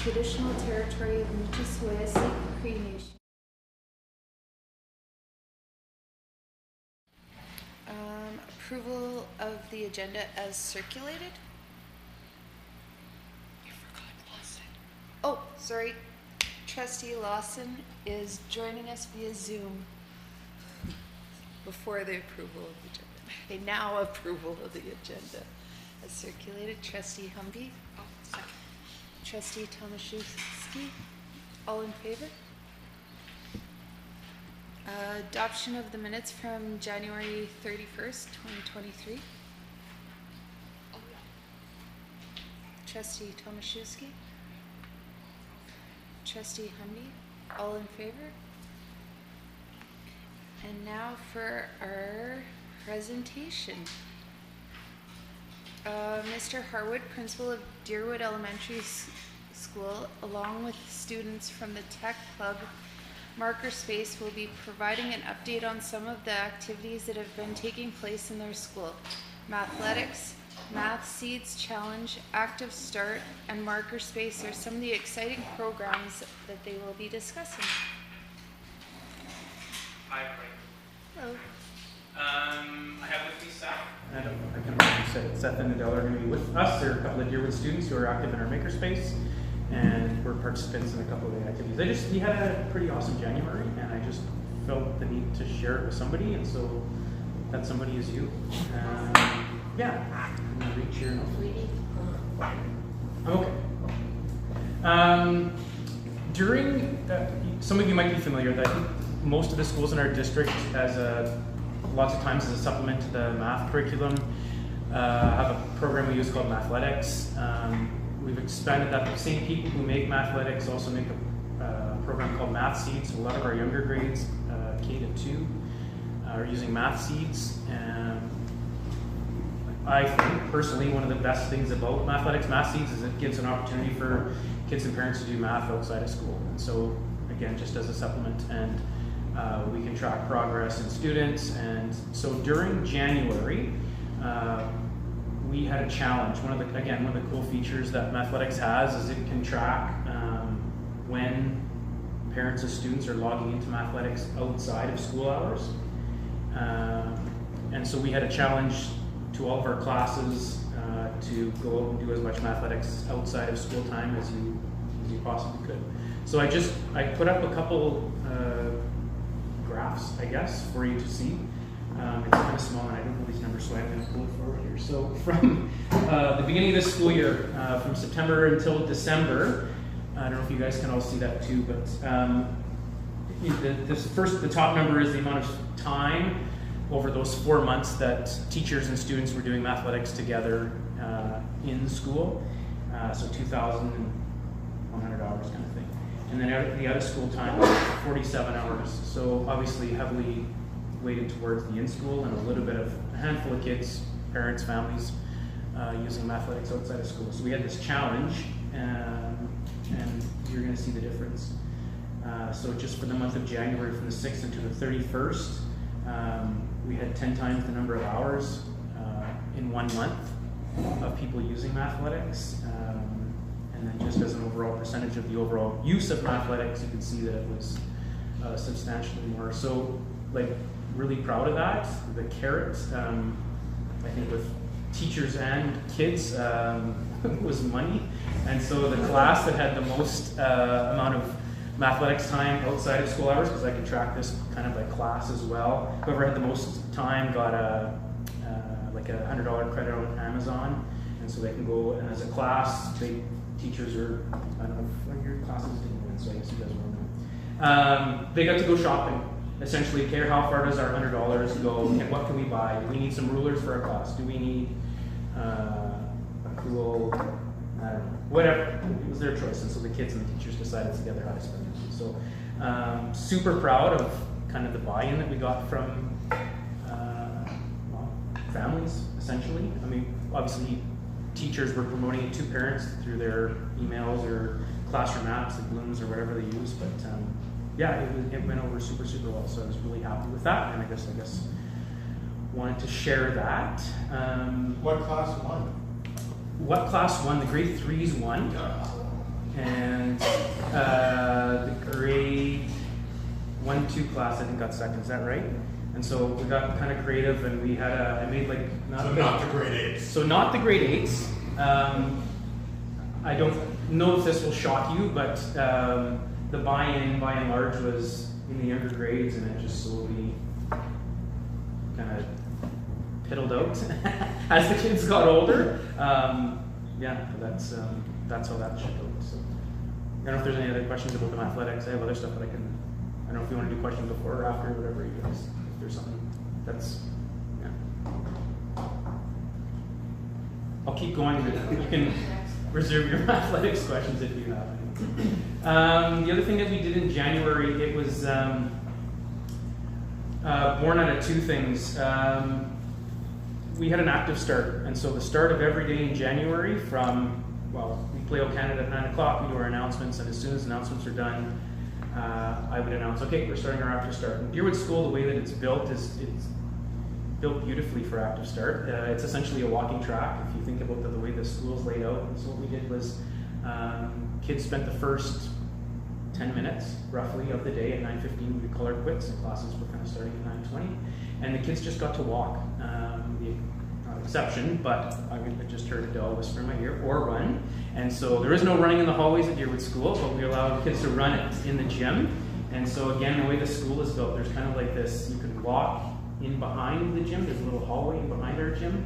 traditional territory of Michisuwesi Cree Nation. Approval of the agenda as circulated. You forgot Lawson. Oh, sorry. Trustee Lawson is joining us via Zoom before the approval of the agenda. Okay, now approval of the agenda as circulated. Trustee Humby. Oh, second. Trustee Tomaszewski. All in favor? Adoption of the minutes from January 31st, 2023. Oh, yeah. Trustee Tomaszewski. Trustee Humby. All in favor? And now for our presentation. Mr. Harwood, principal of Deerwood Elementary School, along with students from the Tech Club Marker Space, will be providing an update on some of the activities that have been taking place in their school. Mathletics, Math Seeds Challenge, Active Start, and Marker Space are some of the exciting programs that they will be discussing. Hi, Frank. Hello. I have with me Seth. I can imagine Seth and Adele are going to be with us. There are a couple of Deerwood students who are active in our makerspace, and we're participants in a couple of the activities. We had a pretty awesome January, and I just felt the need to share it with somebody, and so that somebody is you. Yeah, I'm going to reach here. I'm okay. During, some of you might be familiar that I think most of the schools in our district, lots of times as a supplement to the math curriculum, have a program we use called Mathletics. We've expanded that. The same people who make Mathletics also make a program called Math Seeds. So a lot of our younger grades, K to 2, are using Math Seeds. And I think, personally, one of the best things about Mathletics, Math Seeds, is it gives an opportunity for kids and parents to do math outside of school. And so, again, just as a supplement. And we can track progress in students. And so during January, we had a challenge. One of the cool features that Mathletics has is it can track when parents of students are logging into Mathletics outside of school hours. And so we had a challenge to all of our classes to go out and do as much Mathletics outside of school time as you possibly could. So I put up a couple graphs, I guess, for you to see. It's kind of small and I don't know these numbers, so I'm going to pull it forward here. So from the beginning of this school year, from September until December, I don't know if you guys can all see that too, but the top number is the amount of time over those 4 months that teachers and students were doing Mathletics together in school. So 2,100 hours kind of thing. And then the out of school time was 47 hours. So obviously heavily weighted towards the in-school and a handful of kids, parents, families using Mathletics outside of school. So we had this challenge, and you're going to see the difference. So just for the month of January, from the 6th into the 31st, we had 10 times the number of hours in 1 month of people using Mathletics. And then just as an overall percentage of the overall use of Mathletics, you can see that it was substantially more. So, really proud of that. The carrot, I think with teachers and kids, was money. And so the class that had the most amount of Mathletics time outside of school hours, because I can track this kind of by class as well, whoever had the most time got a $100 credit on Amazon. And so they can go, and as a class, teachers are, I don't know if your classes didn't win, so I guess you guys won't know. They got to go shopping. Essentially, care how far does our $100 go, and what can we buy? Do we need some rulers for our class? Do we need a cool, I don't know, whatever. It was their choice, and so the kids and the teachers decided together how to spend it. So super proud of kind of the buy-in that we got from families, essentially. I mean, obviously, teachers were promoting it to parents through their emails or classroom apps, like Blooms or whatever they use, but yeah, it went over super well, so I was really happy with that, and I guess wanted to share that. What class won? What class won? The grade 3s won, and D2 class, I think, got second. Is that right? And so we got kind of creative, and we had I made like So not the grade 8s. So not the grade 8s. I don't know if this will shock you, but the buy-in, by and large, was in the younger grades, and it just slowly kind of piddled out as the kids got older. Yeah, that's how that shook out. So I don't know if there's any other questions about the athletics. I have other stuff that I don't know if you want to do questions before or after, whatever you guys. If there's something that's, yeah. I'll keep going, but you can reserve your athletics questions if you have any. The other thing that we did in January, it was born out of two things. We had an active start, and so the start of every day in January from, well, we play O Canada at 9 o'clock, we do our announcements, and as soon as announcements are done, I would announce, okay, we're starting our active start. And Deerwood School, the way that it's built is it's built beautifully for active start. It's essentially a walking track if you think about the way the school's laid out. And so what we did was kids spent the first 10 minutes roughly of the day at 9:15 we would call our quits, and classes were kind of starting at 9:20, and the kids just got to walk. Not exception, but I just heard Adele whisper in my ear, or run. And so there is no running in the hallways at Deerwood School, but we allow kids to run it in the gym. And so again, the way the school is built, there's kind of like this, you can walk in behind the gym, there's a little hallway in behind our gym,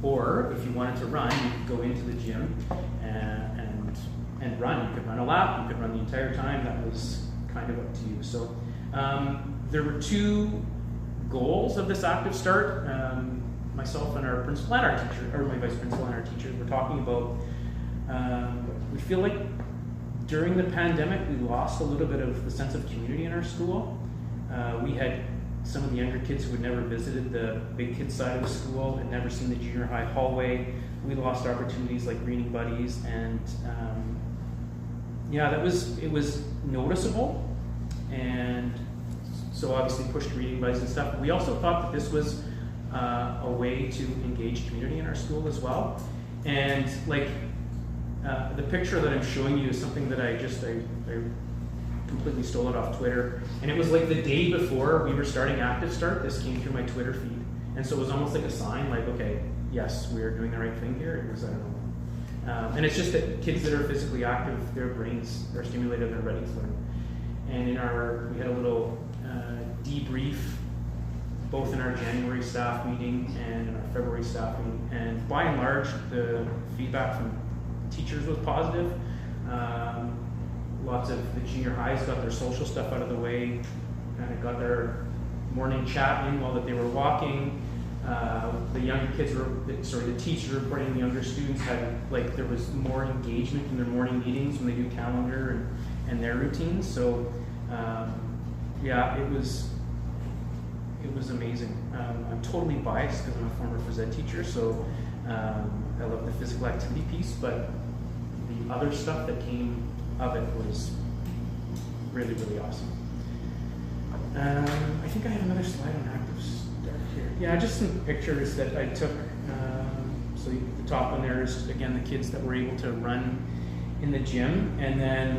or if you wanted to run, you could go into the gym and run. You could run a lap, you could run the entire time. That was kind of up to you. So there were two goals of this active start. Myself and our principal and our teacher, or my vice principal and our teachers were talking about, we feel like during the pandemic we lost a little bit of the sense of community in our school. We had some of the younger kids who had never visited the big kids side of the school, had never seen the junior high hallway. We lost opportunities like reading buddies, and yeah, it was noticeable, and so obviously pushed reading buddies and stuff. We also thought that this was a way to engage community in our school as well. And like the picture that I'm showing you is something that I completely stole it off Twitter, and it was like the day before we were starting Active Start. This came through my Twitter feed, and so it was almost like a sign, like, okay, yes, we are doing the right thing here. It was, I don't know, and it's just that kids that are physically active, their brains are stimulated, they're ready to learn. And we had a little debrief, both in our January staff meeting and in our February staff meeting, and by and large, the feedback from teachers was positive. Lots of the junior highs got their social stuff out of the way, kind of got their morning chat in while that they were walking. The younger kids the teachers were reporting the younger students there was more engagement in their morning meetings when they do calendar and their routines. So yeah, it was amazing. I'm totally biased because I'm a former phys ed teacher, so I love the physical activity piece, but the other stuff that came of it was really, really awesome. I think I have another slide on Active Start here. Yeah, just some pictures that I took. So the top one there is, again, the kids that were able to run in the gym, and then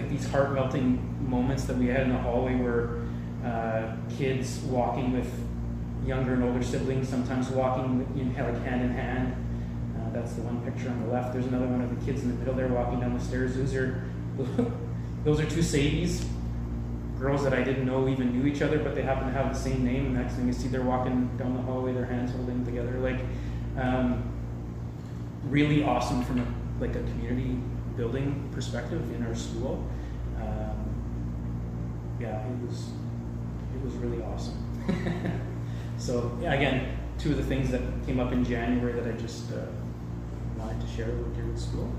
these heart-melting moments that we had in the hallway where kids walking with younger and older siblings, sometimes walking hand in hand. That's the one picture on the left. There's another one of the kids in the middle there walking down the stairs. Those are two Sadies, girls that I didn't know even knew each other, but they happen to have the same name. And next thing you see, they're walking down the hallway, their hands holding together. Really awesome from a community building perspective in our school. Yeah, it was really awesome. So yeah, again, two of the things that came up in January that I just wanted to share with Deerwood School.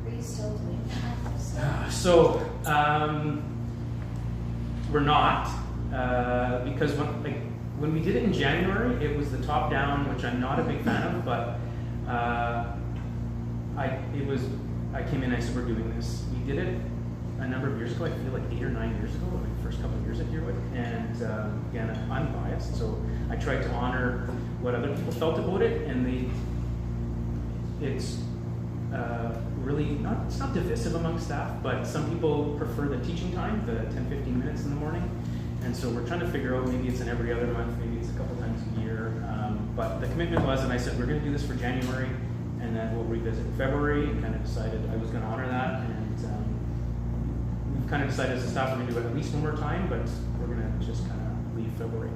Are you still doing that? So we're not, because when we did it in January, it was the top down, which I'm not a big fan of, but I came in and I said, we're doing this. We did it a number of years ago, I feel like 8 or 9 years ago, the first couple of years at Deerwood, and again, I'm biased, so I tried to honor what other people felt about it, and it's really not, it's not divisive among staff, but some people prefer the teaching time, the 10-15 minutes in the morning. And so we're trying to figure out, maybe it's an every other month, maybe it's a couple times a year. But the commitment was, and I said, we're going to do this for January, and then we'll revisit in February, and kind of decided I was going to honor that. And we've kind of decided as a staff we're going to do it at least one more time, but we're going to just kind of leave February.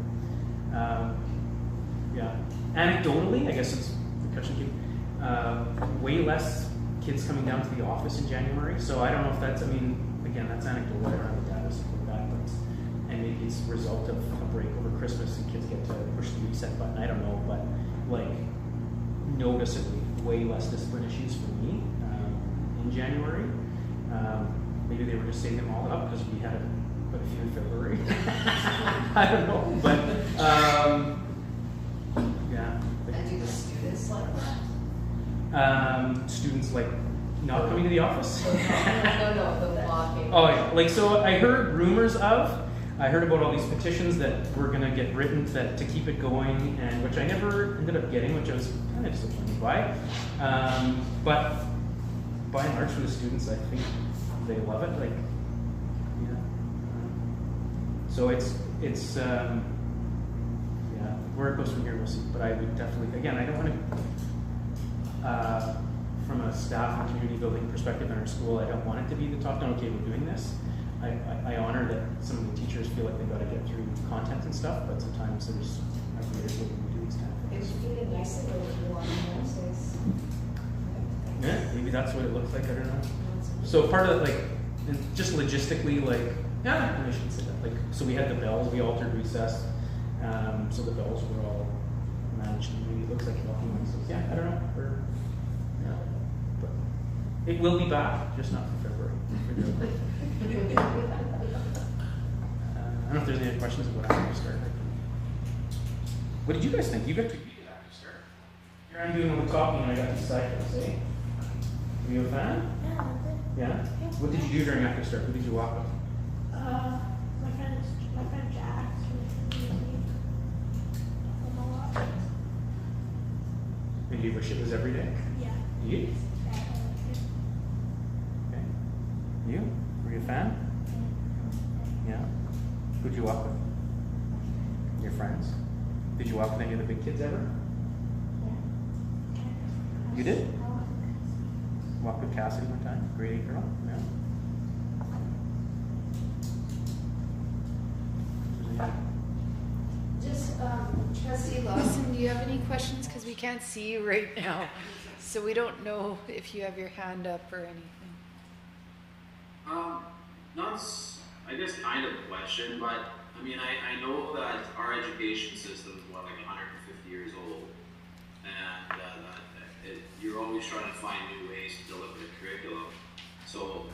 Yeah. Anecdotally, I guess it's the question came, way less kids coming down to the office in January. So I don't know if that's, I mean, again, that's anecdotal. I don't have the data to support that, but and maybe it's a result of a break over Christmas and kids get to push the reset button. I don't know, but like noticeably way less discipline issues for me in January. Maybe they were just saving them all up because we had quite a few in February. I don't know, but yeah. And do the students like that? Students like not coming to the office. No, the walking. Oh, yeah. Like, so I heard rumors of, I heard about all these petitions that were going to get written to keep it going, and which I never ended up getting, which I was kind of disappointed by. But by and large, for the students, I think they love it. Like, yeah. So it's yeah, where it goes from here, we'll see. But I would definitely, again, I don't want to, from a staff and community building perspective in our school, I don't want it to be the top down, okay, we're doing this. I honor that some of the teachers feel like they've got to get through content and stuff, but sometimes there's ideas when we do these kind of It things. would be nice if it was more on Wednesdays. Yeah, maybe that's what it looks like, I don't know. So part of it, like, and just logistically, like, yeah, I shouldn't say that. Like, so we had the bells, we altered recess, so the bells were all managed. Maybe it looks like walking Wednesdays. Yeah, I don't know. Yeah, but it will be back, just not for February. I don't know if there's any other questions about Active Start. What did you guys think? You got to be at Active Start. Here I'm doing all the talking and I got to decide what to say. Are you a fan? Yeah? What did you do during Active Start? Who did you walk with? My friend Jack. And you wish it was every day? Yeah. You? Okay. You? Were you a fan? Yeah? Who'd you walk with? Your friends? Did you walk with any of the big kids ever? You did? Walked with Cassidy one time? Grade 8 girl? Yeah. Just, Trustee Lawson, do you have any questions? Because we can't see you right now. So we don't know if you have your hand up or anything. I guess kind of a question, but I mean, I know that our education system is what, like 150 years old, and you're always trying to find new ways to deliver the curriculum. So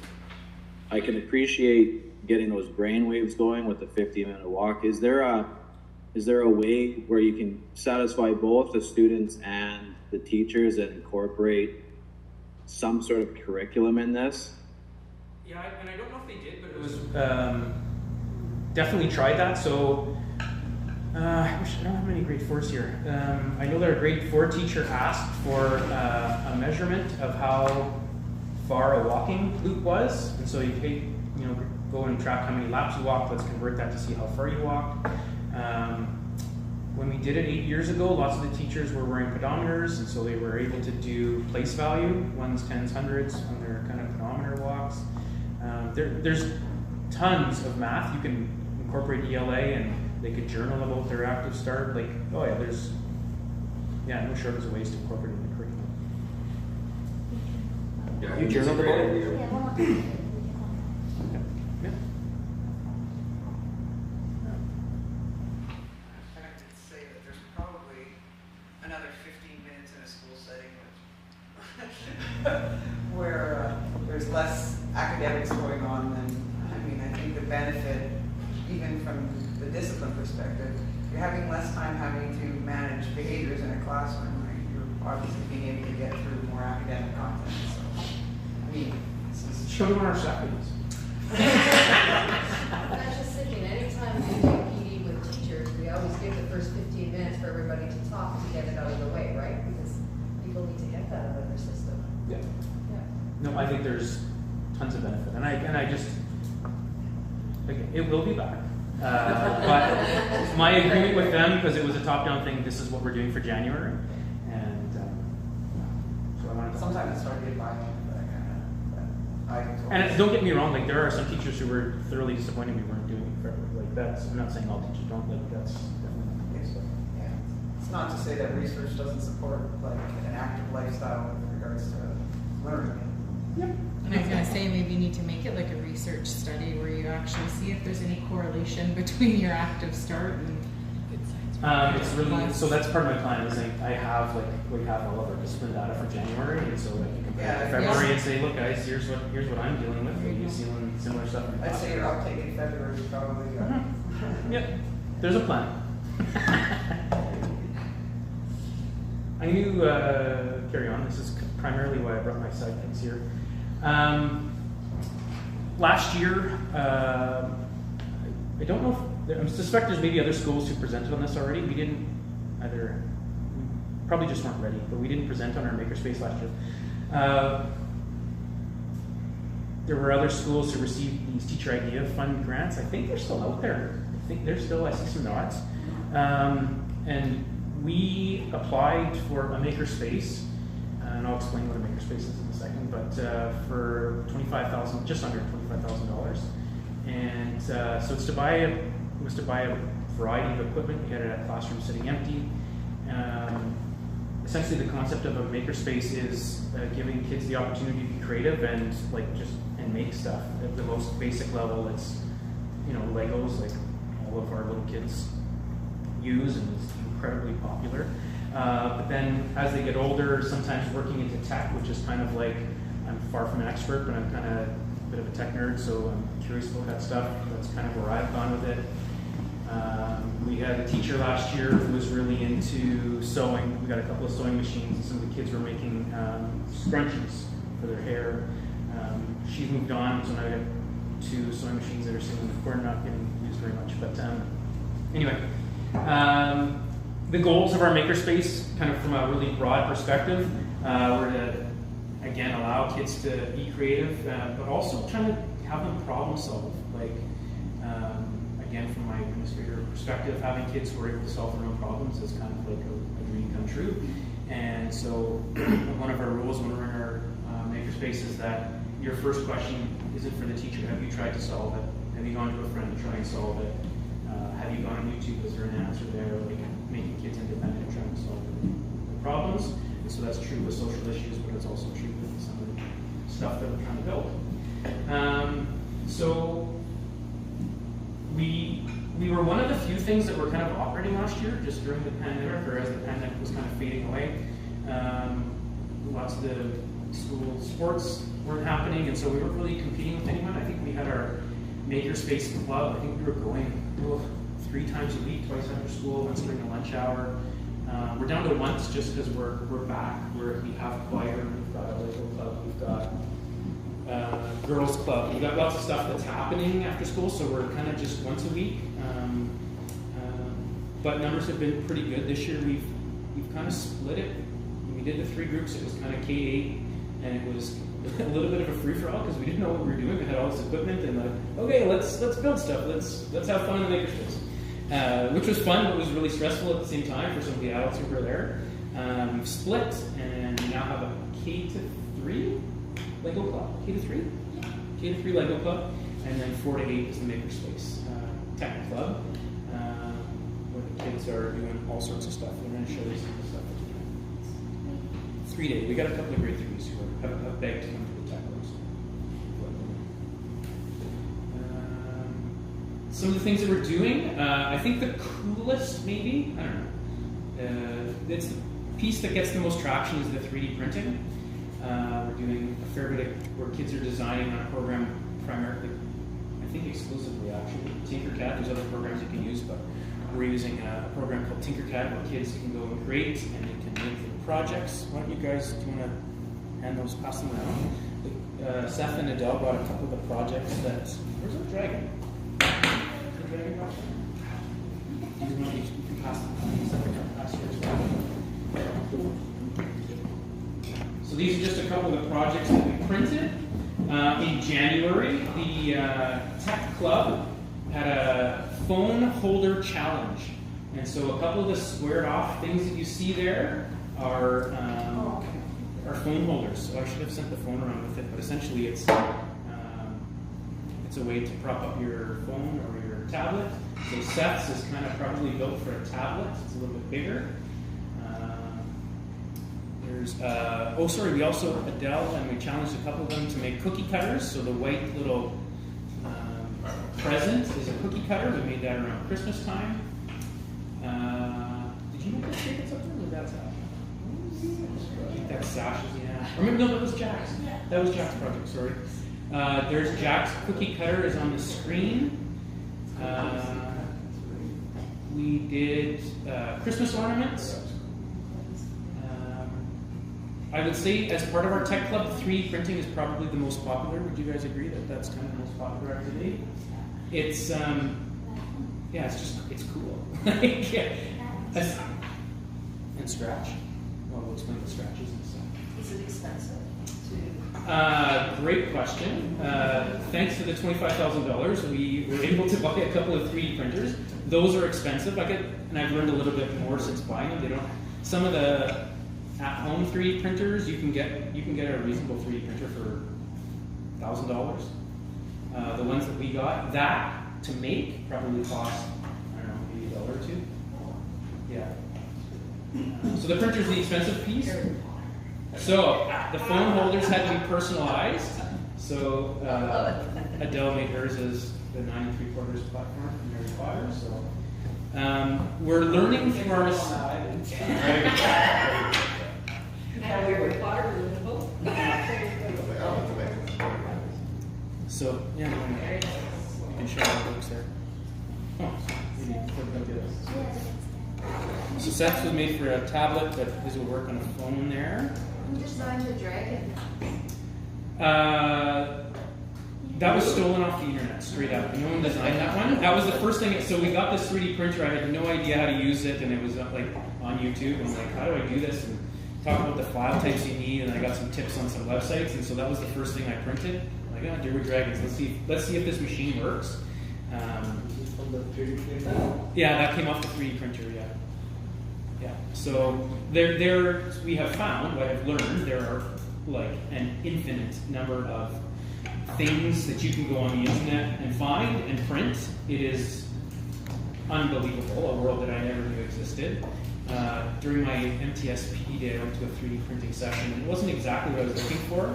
I can appreciate getting those brain waves going with the 50-minute walk. Is there a way where you can satisfy both the students and the teachers and incorporate some sort of curriculum in this? Yeah, and I don't know if they did, but it was definitely tried that. So I don't have many grade 4s here. I know that our grade 4 teacher asked for a measurement of how far a walking loop was, and so you take, go and track how many laps you walked. Let's convert that to see how far you walked. When we did it 8 years ago, lots of the teachers were wearing pedometers, and so they were able to do place value, 1s, 10s, 100s on their kind of pedometer walks. There's tons of math. You can incorporate ELA, and they could journal about their Active Start. Like, oh yeah, no shortage of ways to incorporate it in the curriculum. Yeah, You journaled about it? Yeah. Yeah. I could say that there's probably another 15 minutes in a school setting where there's less academics going on than, I think the benefit, even from the discipline perspective, you're having less time having to manage behaviors in a classroom, right? You're obviously being able to get through more academic content. So, this is Show them our Saturdays. I was just thinking, anytime we do PD with teachers, we always give the first 15 minutes for everybody to talk to get it out of the way, right? Because people need to get that out of their system. Yeah. Yeah. No, I think there's tons of benefit, and I just, like, it will be back. But my agreement with them, because it was a top-down thing, this is what we're doing for January, and so I wanted to. Sometimes it's hard to get buy-in for that kind of, but I totally. And don't get me wrong, like there are some teachers who were thoroughly disappointed we weren't doing it forever. Like that's, I'm not saying all teachers don't, like that's definitely not the case. But Yeah, it's not to say that research doesn't support like an active lifestyle with regards to learning. And I was gonna say, maybe you need to make it like a research study where you actually see if there's any correlation between your active start and. It's really, so that's part of my plan is I have like, we have all of our discipline data for January, and so I can compare Yeah, to February and say, look guys, here's what I'm dealing with. Are you seeing similar stuff? in your I'd say your class? uptake in February is probably. Yep, there's a plan. I'm going to carry on. This is primarily why I brought my sidekicks here. Last year, I don't know if, I suspect there's maybe other schools who presented on this already. We didn't either, we probably just weren't ready, but we didn't present on our Makerspace last year. There were other schools who received these Teacher Idea Fund grants. I think they're still out there. I think they're still, I see some nods. And we applied for a Makerspace, and I'll explain what a Makerspace is in a second, but for $25,000, just under $25,000. And so it's to buy a variety of equipment. We had a classroom sitting empty. Essentially, the concept of a makerspace is giving kids the opportunity to be creative and make stuff at the most basic level. It's Legos, like all of our little kids use, and it's incredibly popular. But then as they get older, sometimes working into tech, which is kind of like, I'm far from an expert, but I'm kind of a bit of a tech nerd, so I'm curious about that stuff. That's kind of where I've gone with it. We had a teacher last year who was really into sewing. We got a couple of sewing machines, and some of the kids were making scrunchies for their hair. She's moved on, so now we have 2 sewing machines that are sitting in the corner, not getting used very much. But anyway, the goals of our makerspace, kind of from a really broad perspective, were to, again, allow kids to be creative, but also trying to have them problem solve. Like, again, from my administrator perspective, having kids who are able to solve their own problems is kind of like a dream come true. And so one of our rules when we're in our makerspace is that your first question isn't for the teacher. Have you tried to solve it? Have you gone to a friend to try and solve it? Have you gone on YouTube? Is there an answer there? Like making kids independent and trying to solve the problems. And so that's true with social issues, but it's also true with some of the stuff that we're trying to build. So we were one of the few things that were kind of operating last year, just during the pandemic, or as the pandemic was kind of fading away. Lots of the school sports weren't happening, and so we weren't really competing with anyone. I think we had our Makerspace Club. I think we were going 3 times a week, twice after school, once during the lunch hour. We're down to once just because we're back. We have choir, we've got a Lego club, we've got girls club. We've got lots of stuff that's happening after school, so we're kind of just once a week. But numbers have been pretty good this year. We've kind of split it. When we did the 3 groups, it was kind of K-8, and it was a little bit of a free-for-all because we didn't know what we were doing. We had all this equipment, and like, okay, let's build stuff. Let's have fun in the makerspace, which was fun, but was really stressful at the same time for some of the adults who were there. We've split, and we now have a K-3 Lego club. K-3? Yeah. K-3 Lego club, and then 4 to 8 is the makerspace tech club, where the kids are doing all sorts of stuff. We're going to show you some of the stuff that we're doing. 3 days. We got a couple of grade 3s who have begged to come to the tech clubs. Some of the things that we're doing, I think the coolest, maybe, I don't know, it's the piece that gets the most traction is the 3D printing. We're doing a fair bit of where kids are designing on a program primarily, I think exclusively actually, Tinkercad. There's other programs you can use, but we're using a program called Tinkercad where kids can go and create and they can make little projects. Why don't you guys, do you want to hand those, pass them around? Seth and Adele got a couple of the projects that, where's the dragon? Is the dragon back there? You can pass them. Seth can pass yours. So So these are just a couple of the projects that we printed. In January, the Tech Club had a phone holder challenge. And so a couple of the squared off things that you see there are phone holders. So I should have sent the phone around with it, but essentially it's a way to prop up your phone or your tablet. So Seth's is kind of probably built for a tablet. It's a little bit bigger. We also, Adele, and we challenged a couple of them to make cookie cutters. So the white little present is a cookie cutter. We made that around Christmas time. Did you make that tickets up there? Or that's that's Sash's, yeah. Or maybe no, that was Jack's. That was Jack's project, sorry. There's Jack's cookie cutter is on the screen. We did Christmas ornaments. I would say as part of our tech club, 3D printing is probably the most popular. Would you guys agree that that's kind of the most popular activity? It's, it's cool. And Scratch. Well, we'll explain what Scratch is in a second. Is it expensive to? Great question. Thanks to the $25,000, we were able to buy a couple of 3D printers. Those are expensive. And I've learned a little bit more since buying them. They don't. Some of the at-home 3D printers, you can get a reasonable 3D printer for $1,000. The ones that we got, that to make probably cost, I don't know, maybe $1 or $2. Yeah. So the printer's the expensive piece. So the phone holders had to be personalized. So Adele made hers as the 9 3/4 platform from Harry Potter. So we're learning through our So yeah, you can share our books there. Oh, maybe put it. So Seth's was made for a tablet, but his will work on a phone there. Who designed the dragon? That was stolen off the internet, straight up. No one designed that one. That was the first thing. So we got this 3D printer. I had no idea how to use it, and it was like on YouTube. I'm like, how do I do this? And talk about the file types you need, and I got some tips on some websites. And so that was the first thing I printed. Like, Deerwood Dragons. Let's see if this machine works. Yeah, that came off the 3D printer. Yeah. So we have found, what I've learned, there are like an infinite number of things that you can go on the internet and find and print. It is unbelievable, a world that I never knew existed. During my MTSP day, I went to a 3D printing session. It wasn't exactly what I was looking for.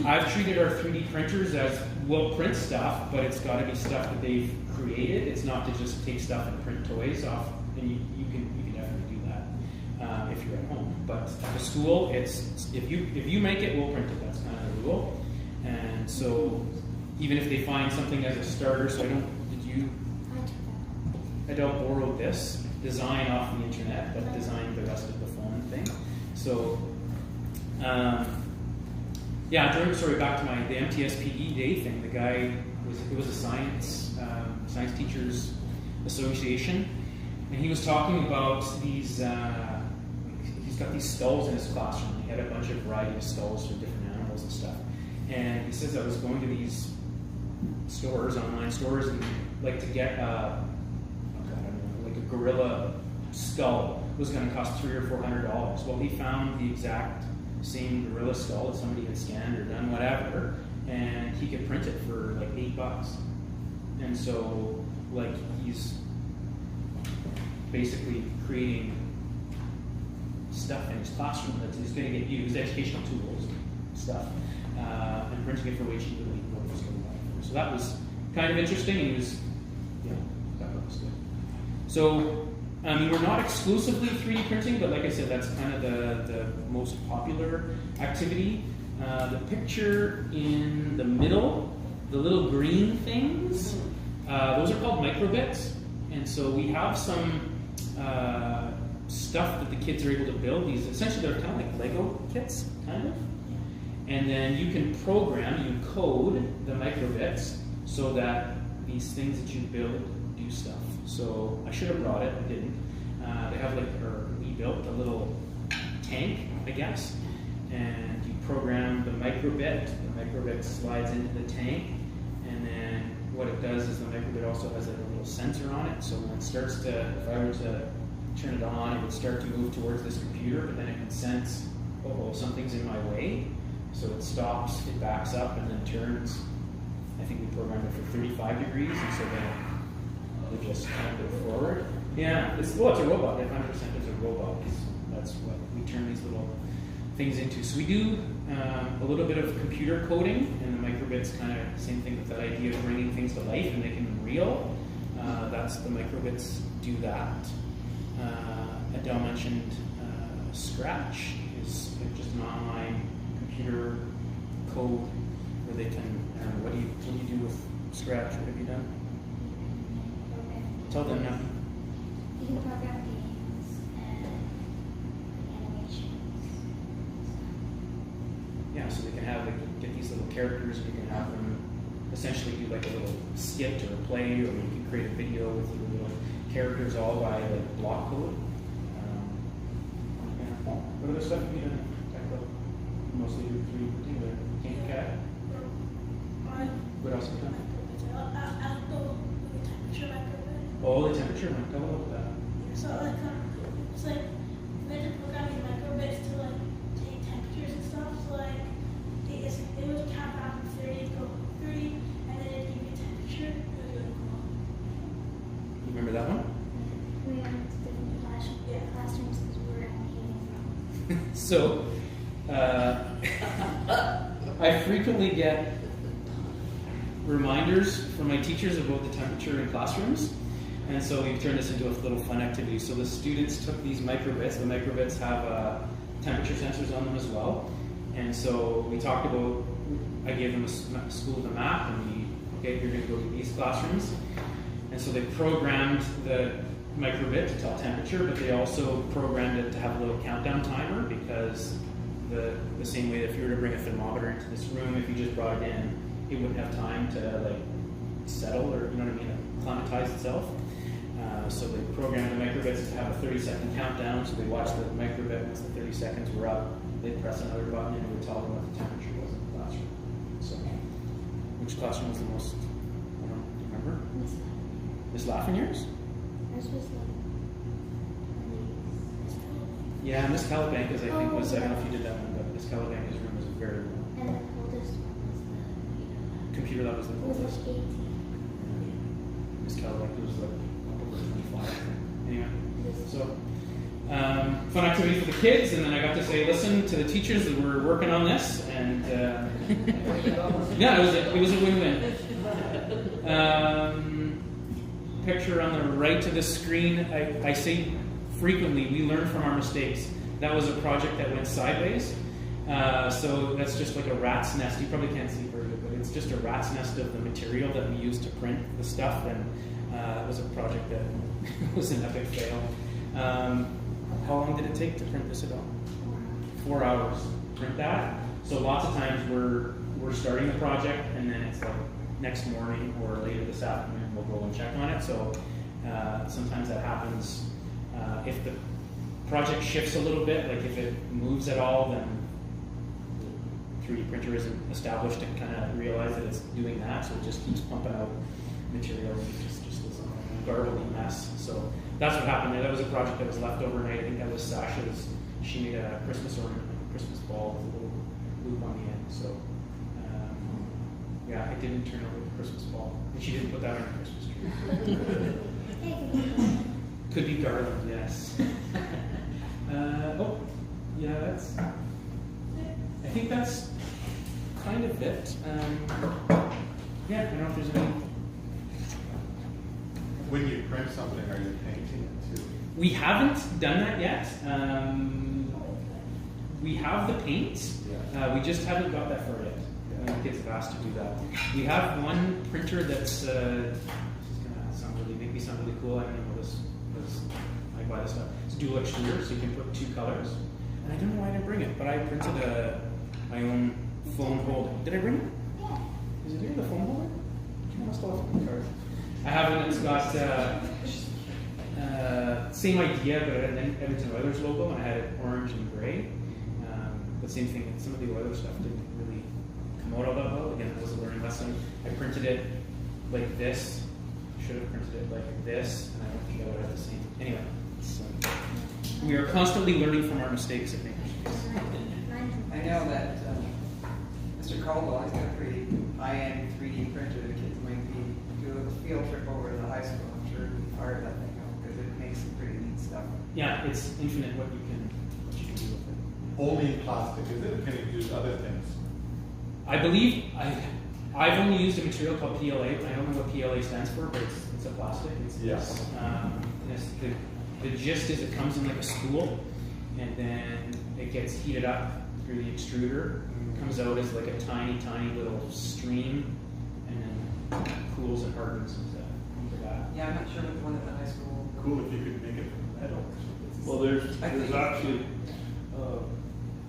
I've treated our 3D printers as, we'll print stuff, but it's got to be stuff that they've created. It's not to just take stuff and print toys off, and you can definitely do that if you're at home. But at the school, it's if you make it, we'll print it. That's kind of the rule. And so even if they find something as a starter, so Adele borrowed this design off the internet, but designed the rest of the phone thing. So back to the MTSPE day thing. The guy it was a science teachers association, and he was talking about these. He's got these skulls in his classroom. He had a bunch of variety of skulls for different animals and stuff. And he says I was going to these stores, online stores, and like to get like a gorilla skull was going to cost $300 or $400. Well, he found the exact same gorilla skull that somebody had scanned or done whatever, and he could print it for like $8. And so, like, he's basically creating stuff in his classroom that he's going to get used, educational tools, stuff, and printing it for way cheaper than he was going to buy it for. So that was kind of interesting, and he was, that was good. So, I mean, we're not exclusively 3D printing, but like I said, that's kind of the most popular activity. The picture in the middle, the little green things, those are called microbits. And so we have some stuff that the kids are able to build. These essentially they're kind of like Lego kits, kind of. And then you can code the microbits so that these things that you build do stuff. So I should have brought it, I didn't. They have we built a little tank, I guess, and you program the microbit. The microbit slides into the tank, and then what it does is the microbit also has a little sensor on it. So when it starts to, if I were to turn it on, it would start to move towards this computer, but then it can sense, oh, something's in my way. So it stops, it backs up, and then turns. I think we programmed it for 35 degrees, and so then we just kind of go forward. Yeah, it's a robot. 100% is a robot. That's what we turn these little things into. So we do a little bit of computer coding, and the microbits kind of same thing with that idea of bringing things to life and making them real. That's the microbits do that. Adele mentioned Scratch is just an online computer code where they can. What do you do with Scratch? What have you done? Tell them now. You can program games and animations. Yeah, so they can get these little characters, and you can have them essentially do like a little skit or a play, or you can create a video with your little characters all by like block code. Yeah. What other stuff have you done? Mostly do 3D printing, but TinkerCAD. What else have you done? Oh, the temperature one. Tell me about that. So it's like we had to program these microbits to like take temperatures and stuff. So like it would count down from 30 to go 30, and then it'd give you a temperature. It was really cool. You remember that one? We went to different classrooms because we were hanging from. So, I frequently get reminders from my teachers about the temperature in classrooms, and so we've turned this into a little fun activity. So the students took these microbits. The microbits have temperature sensors on them as well, and so we talked about. I gave them a school the map, and you're going to go to these classrooms, and so they programmed the microbit to tell temperature, but they also programmed it to have a little countdown timer, because the same way that if you were to bring a thermometer into this room, if you just brought it in, it wouldn't have time to like settle, or you know what I mean, acclimatize itself. So they programmed the microbits to have a 30-second countdown. So they watched the microbit. Once the 30 seconds were up, they'd press another button, and it would tell them what the temperature was in the classroom. So, which classroom was the most? I don't know, do you remember? Miss Lafreniere's? Ours was like Yeah, Miss Calabanca's, I think, was, I don't know if you did that one, but Miss Calabanca's room was very well. and the coldest one was the Computer lab was the it was coldest. like 18. Miss Calabanca was like up over 25. Anyway, so fun activity for the kids, and then I got to say, listen to the teachers that were working on this, and yeah, it was a win-win. Picture on the right of the screen, I say frequently, we learn from our mistakes. That was a project that went sideways. So that's just like a rat's nest. You probably can't see very good, but it's just a rat's nest of the material that we use to print the stuff, and it was a project that was an epic fail. How long did it take to print this at all? 4 hours. Print that. So lots of times we're starting the project, and then it's like next morning or later this afternoon we'll go and check on it. So sometimes that happens. If the project shifts a little bit, like if it moves at all, then the 3D printer isn't established to kind of realize that it's doing that, so it just keeps pumping out material, and it just is a garbly mess. So that's what happened there. That was a project that was left overnight. I think that was Sasha's. She made a Christmas ornament, a Christmas ball with a little loop on the end. So yeah, it didn't turn out like a Christmas ball. And she didn't put that on her Christmas tree. Could be garland, yes. Oh, yeah, that's. I think that's kind of it. Yeah, I don't know if there's any. When you print something, are you painting it too? We haven't done that yet. We have the paint. Yeah. We just haven't got that far yet. The kids have asked to do that. We have one printer that's this is gonna make me sound really cool. I don't know this. I buy this stuff. It's dual extruder, so you can put 2 colors. And I don't know why I didn't bring it, but I printed my own foam holder. Did I bring it? Yeah. Is it here, the foam holder? I must have left my card. I have it. It's got same idea, but an Edmonton Oilers logo, and I had it orange and gray. the same thing, some of the other stuff didn't really come out all that well. Again, it was a learning lesson. I printed it like this. Should have printed it like this, and I don't think I would have the same. Anyway, so we are constantly learning from our mistakes at Makerspace. I know that Mr. Caldwell has got a pretty high-end 3D printer. The kids might do a field trip over to the high school. I'm sure we fire that thing out because it makes some pretty neat stuff. Yeah, it's infinite what you can do with it. Only in plastic, is it? Can you do other things? I believe I've only used a material called PLA. I don't know what PLA stands for, but it's a plastic. Yes. The gist is it comes in like a spool, and then it gets heated up through the extruder. Comes out as like a tiny, tiny little stream, and then cools and hardens into that. Yeah, I'm not sure what the one at the high school. Cool if you could make it from metal. Well, there's I think- actually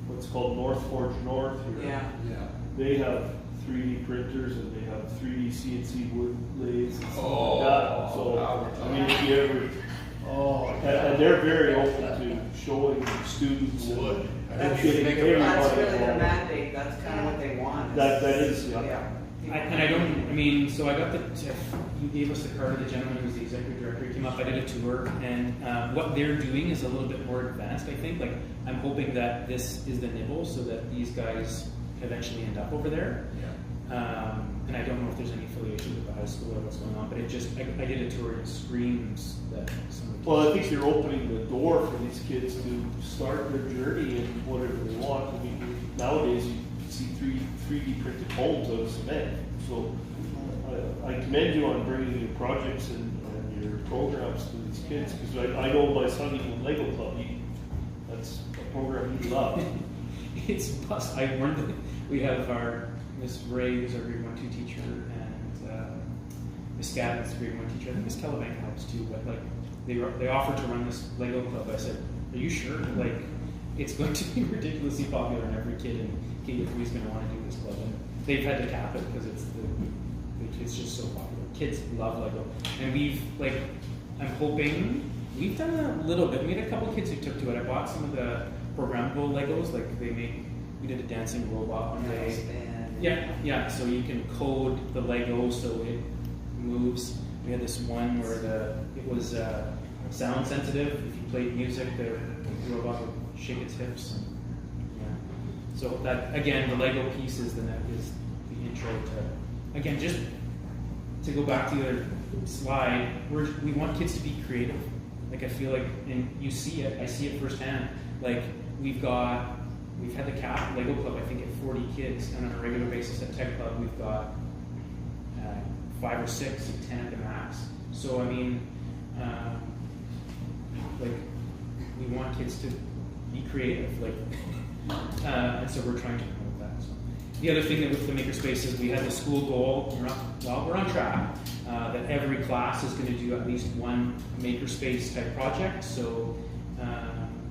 what's called North Forge North here. Yeah. Yeah. They have 3D printers and they have 3D CNC wood lathes and stuff Oh, like that. So, wow. I mean, if you ever, and they're very open to showing students and Wood. That's, getting that's everybody really their involved. mandate. That's kind of what they want. That is, yeah. So I got you gave us the card of the gentleman who's the executive director. He came up, I did a tour, and what they're doing is a little bit more advanced, I think. Like, I'm hoping that this is the nibble so that these guys eventually end up over there. Yeah. And I don't know if there's any affiliation with the high school or what's going on, but I did a tour and it screams that some of the Well, I think you're opening the door for these kids to start their journey in whatever they want. I mean, nowadays you see 3D printed homes out of cement. So I commend you on bringing your projects and your programs to these kids, because I know my son, even Lego Club, that's a program he loves. It's plus we have our Miss Ray, who's our grade 1-2 teacher, and Miss Gavin, who's a grade 1 teacher. I think Miss Calabanca helps too, but like they offered to run this Lego club. I said, "Are you sure? Like, it's going to be ridiculously popular, and every kid in K-3 is going to want to do this club." And they've had to cap it because it's just so popular. Kids love Lego, and I'm hoping we've done a little bit. We had a couple kids who took to it. I bought some of the programmable Legos, like we did a dancing robot one day. Yeah. So you can code the Lego so it moves. We had this one where it was sound sensitive. If you played music, the robot would shake its hips. And, yeah. So that again, the Lego piece is the intro to again just to go back to the other slide. We want kids to be creative. Like I feel like, and you see it. I see it firsthand. Like we've had the cap Lego Club, I think, at 40 kids, and on a regular basis at Tech Club we've got 5 or 6, 10 at the max. So I mean, like we want kids to be creative, like, and so we're trying to promote that. So the other thing that with the Makerspace is we had the school goal. We're on track that every class is going to do at least one Makerspace type project. So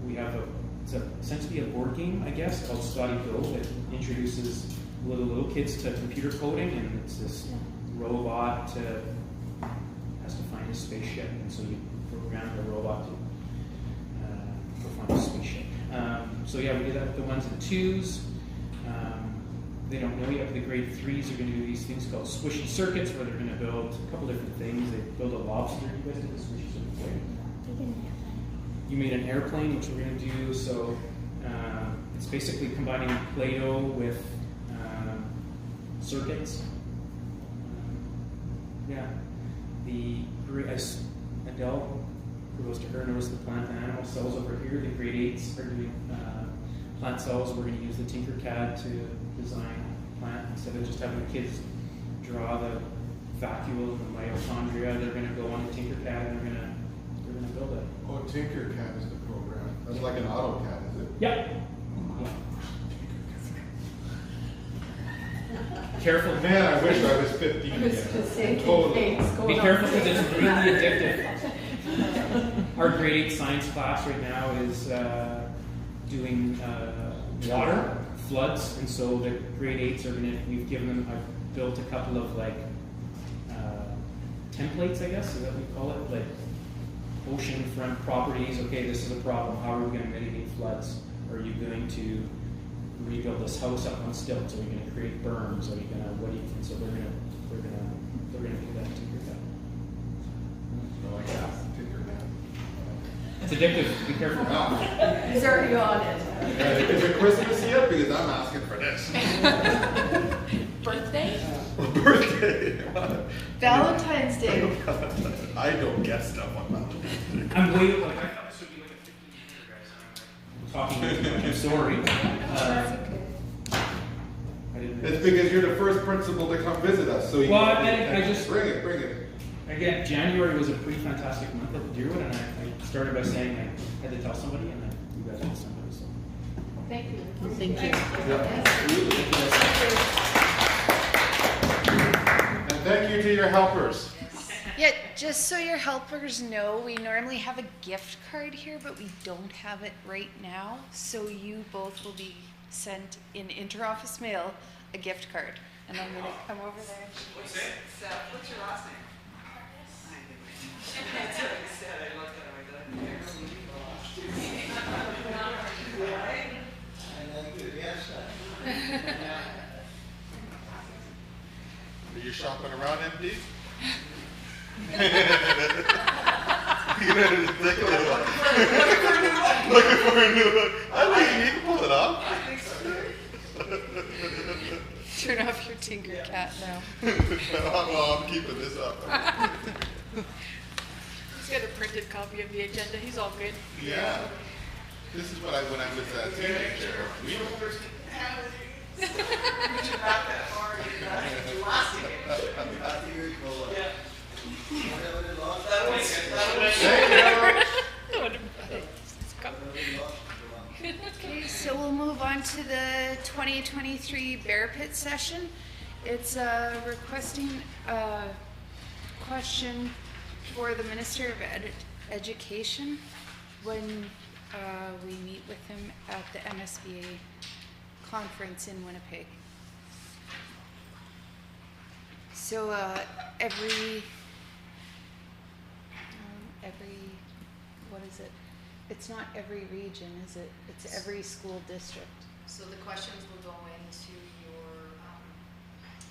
we have it's essentially a board game, I guess, called Scotty Go that introduces little kids to computer coding, and it's this robot has to find a spaceship, and so you program the robot to go find a spaceship. So yeah, we did that with the 1s and 2s. They don't know yet, but the grade 3s are going to do these things called squishy circuits, where they're going to build a couple different things. They build a lobster. You guys did the squishy circuit, right? You made an airplane, which we're going to do. So it's basically combining Play-Doh with circuits. Yeah. Adele, kudos to her, knows the plant and animal cells over here. The grade 8s are doing plant cells. We're going to use the Tinkercad to design a plant instead of just having the kids draw the vacuole and the mitochondria. They're going to go on the Tinkercad and they're going to build it. Oh, Tinkercad is the program. That's like an AutoCAD, is it? Yep. Careful. Man, I wish I was 15 I was again. just saying, Totally. things Be going on. careful because it's really addictive. Our grade 8 science class right now is doing water, floods, and so the grade 8s are going to, I've built a couple of templates, I guess, is that what we call it? Like oceanfront properties. Okay, this is a problem. How are we going to mitigate floods? Are you going to rebuild this house up on stilts? Are we going to create berms? Are we going to, what do you think? So they're going to do that to your head. No, I can't take your nap. It's addictive. Be careful. He's already on it. Is it Christmas yet? Because I'm asking for this. Birthday? Birthday. Valentine's Day. I don't get stuff on Valentine's Day. I'm waiting. Like, I thought this would be like a 15 minute, guys. I'm talking too much. I'm sorry. I didn't. It's because you're the first principal to come visit us, so you Well, can- I just- bring it. Again, January was a pretty fantastic month at Deerwood, and I started by saying I had to tell somebody, and then you guys told somebody. So. Thank you. Thank you. And thank you to your helpers. Yeah, just so your helpers know, we normally have a gift card here, but we don't have it right now. So you both will be sent in interoffice mail a gift card. And I'm gonna come over there. What's it? What's your last name? That's what I said. I looked at him. I Are you shopping around, MD? Looking for a new look. I think you can pull it off. Turn off your Tinker Cat now. Well, I'm keeping this up. He's got a printed copy of the agenda. He's all good. Yeah. This is what when I was a teenager. We were first. Okay, so we'll move on to the 2023 Bear Pit session. It's requesting a question for the Minister of Education when we meet with him at the MSBA conference in Winnipeg. So every what is it? It's not every region, is it? It's every school district. So the questions will go into your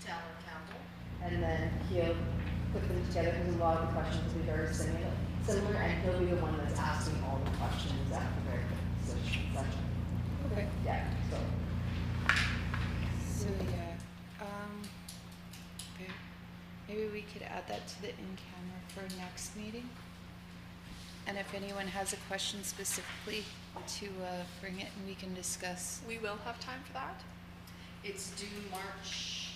Taylor Campbell, and then he'll put them together because a lot of the questions will be very similar, and he'll be the one that's asking all the questions at the very session. Okay. Yeah. So yeah, okay. Maybe we could add that to the in-camera for next meeting. And if anyone has a question specifically, to bring it and we can discuss. We will have time for that. It's due March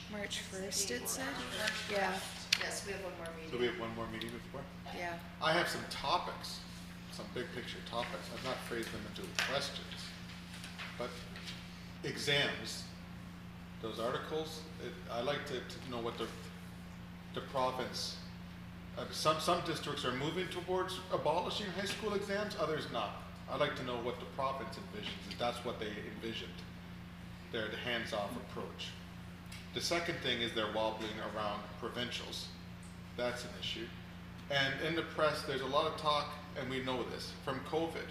1st, it said? March Yeah. 1st. Yes, we have one more meeting. So we have one more meeting before? Yeah. I have some topics, some big picture topics. I've not phrased them into questions. But exams, those articles, I like to know what the province, some districts are moving towards abolishing high school exams, others not. I'd like to know what the province envisions, if that's what they envisioned, the hands-off approach. The second thing is they're wobbling around provincials. That's an issue. And in the press, there's a lot of talk, and we know this, from COVID.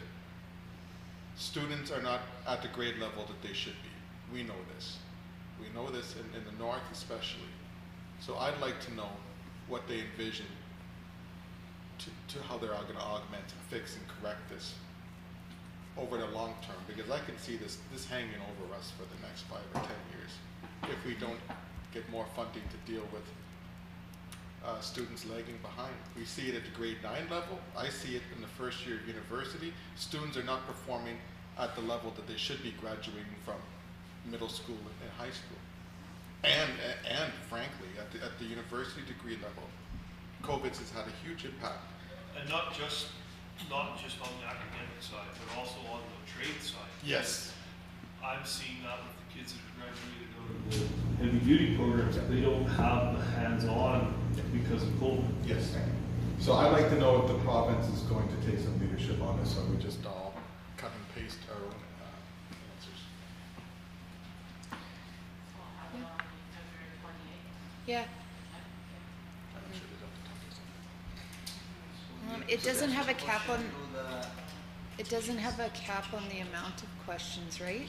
Students are not at the grade level that they should be. We know this. We know this in the north especially. So I'd like to know what they envision to how they're going to augment and fix and correct this over the long term, because I can see this hanging over us for the next 5 or 10 years if we don't get more funding to deal with students lagging behind. We see it at the grade 9 level. I see it in the first year of university. Students are not performing at the level that they should be graduating from middle school and high school. And frankly, at the university degree level, COVID has had a huge impact. And not just on the academic side, but also on the trade side. Yes. I'm seeing that with the kids that are graduating out of the heavy duty programs, they don't have the hands-on because of COVID. Yes. So I'd like to know if the province is going to take some leadership on this, or we just all cut and paste our own answers. Yeah. It doesn't have a cap on. It doesn't have a cap on the amount of questions, right?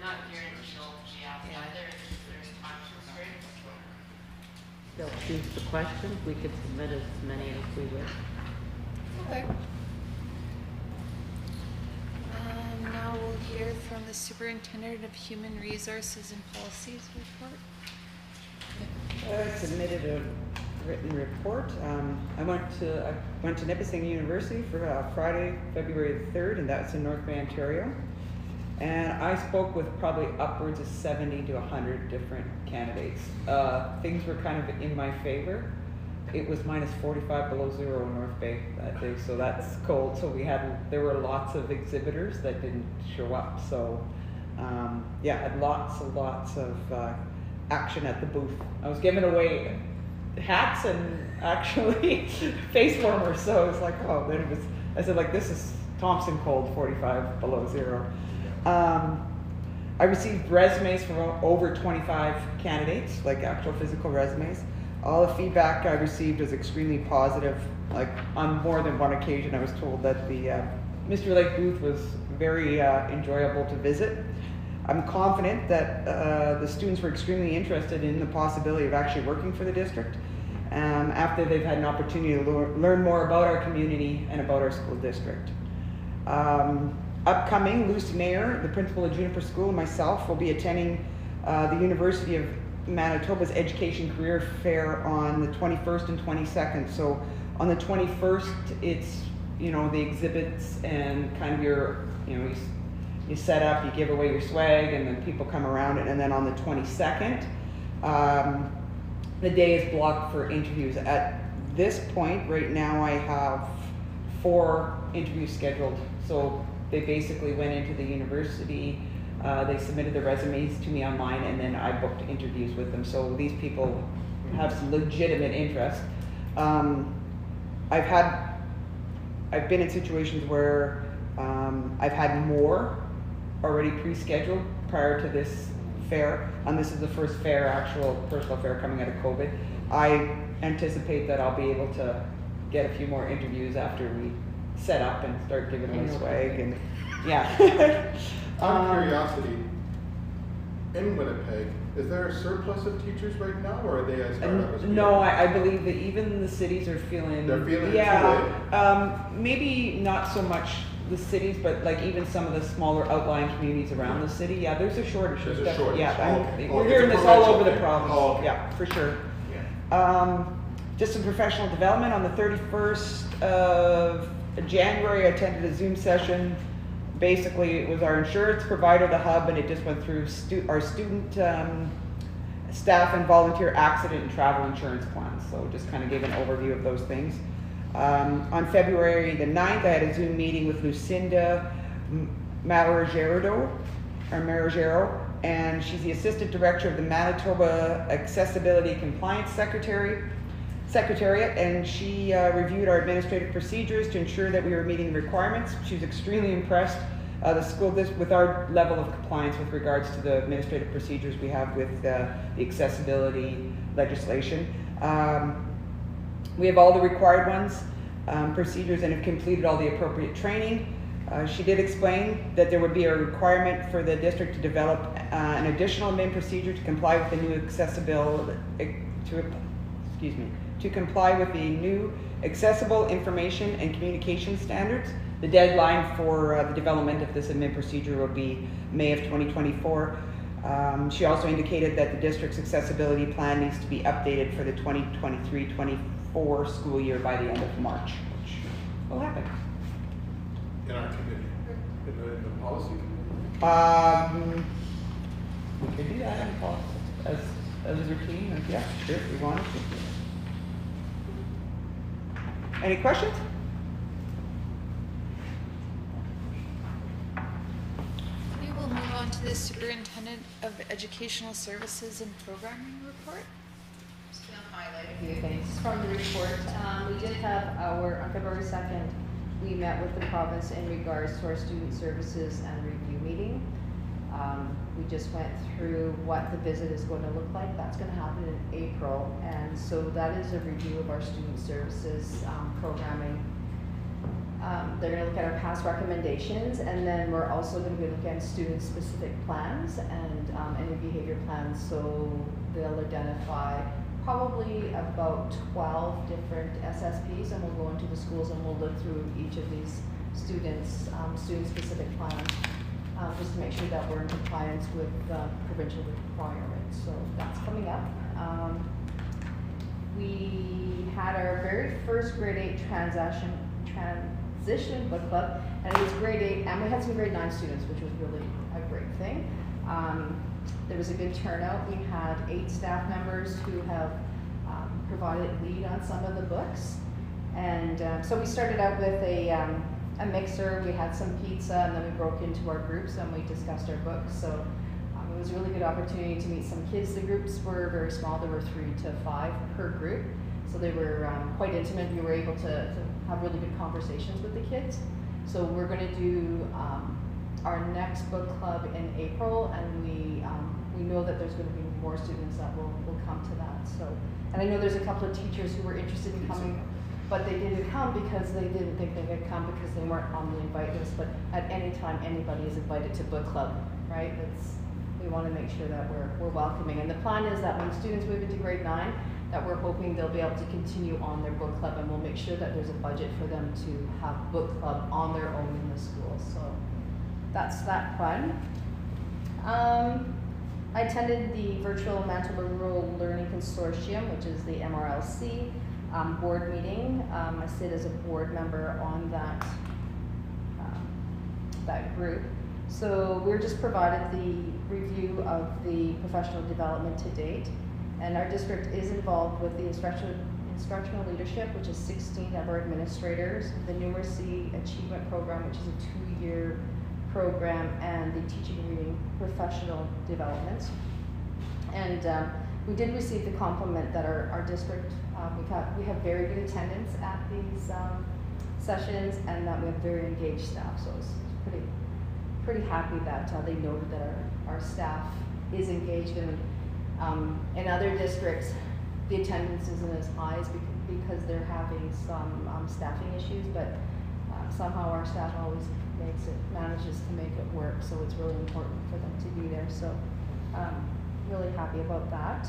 not guaranteed all to be asked either, if there's time constraints. They'll choose the questions, we could submit as many as we wish. Okay. Now we'll hear from the Superintendent of Human Resources and Policies report. I submitted a written report. I went to Nipissing University for Friday, February 3rd, and that's in North Bay, Ontario. And I spoke with probably upwards of 70 to 100 different candidates. Things were kind of in my favor. It was minus 45 below zero in North Bay that day, so that's cold. So there were lots of exhibitors that didn't show up. So yeah, had lots of action at the booth. I was giving away hats and actually face warmers, so I was like, oh, then I said, like, this is Thompson cold, 45 below zero. I received resumes from over 25 candidates, like actual physical resumes. All the feedback I received was extremely positive. Like, on more than one occasion, I was told that the Mr. Lake booth was very enjoyable to visit. I'm confident that the students were extremely interested in the possibility of actually working for the district after they've had an opportunity to learn more about our community and about our school district. Upcoming, Lucy Mayer, the principal of Juniper School, and myself will be attending the University of Manitoba's Education Career Fair on the 21st and 22nd. So on the 21st, it's, you know, the exhibits and kind of your, you know, you set up, you give away your swag, and then people come around it. And then on the 22nd, the day is blocked for interviews. At this point, right now, I have 4 interviews scheduled. So they basically went into the university, they submitted their resumes to me online, and then I booked interviews with them. So these people have some legitimate interest. I've been in situations where I've had more already pre-scheduled prior to this fair, and this is the first fair, actual personal fair coming out of COVID. I anticipate that I'll be able to get a few more interviews after we set up and start giving away swag, and yeah. Out of curiosity, in Winnipeg, is there a surplus of teachers right now, or are they as hard up as we No, are? I believe that even the cities are feeling. They're feeling it yeah, maybe not so much the cities, but like even some of the smaller outlying communities around the city. Yeah, there's a shortage. There's a shortage. Yeah, Okay. we're It's hearing a this all provincial over the thing. province. Oh, okay. Yeah, for sure. Yeah. Just some professional development. On the 31st of January, I attended a Zoom session. Basically, it was our insurance provider, the hub, and it just went through our student, staff, and volunteer accident and travel insurance plans. So just kind of gave an overview of those things. On February the 9th, I had a Zoom meeting with Lucinda Marigero, and she's the Assistant Director of the Manitoba Accessibility Compliance Secretariat, and she reviewed our administrative procedures to ensure that we were meeting the requirements. She was extremely impressed with our level of compliance with regards to the administrative procedures we have with the accessibility legislation. We have all the required ones, procedures, and have completed all the appropriate training. She did explain that there would be a requirement for the district to develop an additional admin procedure to comply with the new to comply with the new accessible information and communication standards. The deadline for the development of this admin procedure will be May of 2024. She also indicated that the district's accessibility plan needs to be updated for the 2023-24 school year by the end of March, which will happen. In our committee, in the policy committee. We could do that in policy as a routine, and yeah, sure, if we wanted to. Any questions? We will move on to the Superintendent of Educational Services and Programming report. Just going to highlight a few things from the report. We did have on February 2nd, we met with the province in regards to our student services and review meeting. We just went through what the visit is going to look like. That's going to happen in April, and so that is a review of our student services programming. They're gonna look at our past recommendations, and then we're also gonna be looking at student-specific plans and any behavior plans. So they'll identify probably about 12 different SSPs, and we'll go into the schools and we'll look through each of these students, student-specific plans, just to make sure that we're in compliance with provincial requirements. So that's coming up. We had our very first grade 8 transition book club, and it was grade 8, and we had some grade 9 students, which was really a great thing. There was a good turnout. We had 8 staff members who have provided lead on some of the books, and so we started out with a mixer. We had some pizza, and then we broke into our groups and we discussed our books. So it was a really good opportunity to meet some kids. The groups were very small. There were 3 to 5 per group, so they were quite intimate. We were able to have really good conversations with the kids. So we're going to do our next book club in April, and we know that there's going to be more students that will come to that. So, and I know there's a couple of teachers who were interested in coming, but they didn't come because they didn't think they could come because they weren't on the invite list. But at any time, anybody is invited to book club, right? We want to make sure that we're welcoming. And the plan is that when students move into grade 9, that we're hoping they'll be able to continue on their book club, and we'll make sure that there's a budget for them to have book club on their own in the school. So that's that fun. I attended the virtual Manitoba Rural Learning Consortium, which is the MRLC board meeting. I sit as a board member on that group. So we're just provided the review of the professional development to date, and our district is involved with the instructional leadership, which is 16 of our administrators, the Numeracy Achievement Program, which is a 2-year program, and the teaching and reading professional development. And we did receive the compliment that our district, we have very good attendance at these sessions, and that we have very engaged staff. So it's pretty happy that they noted that our staff is engaged. In other districts, the attendance isn't as high because they're having some staffing issues, but somehow our staff always manages to make it work. So it's really important for them to be there. So really happy about that.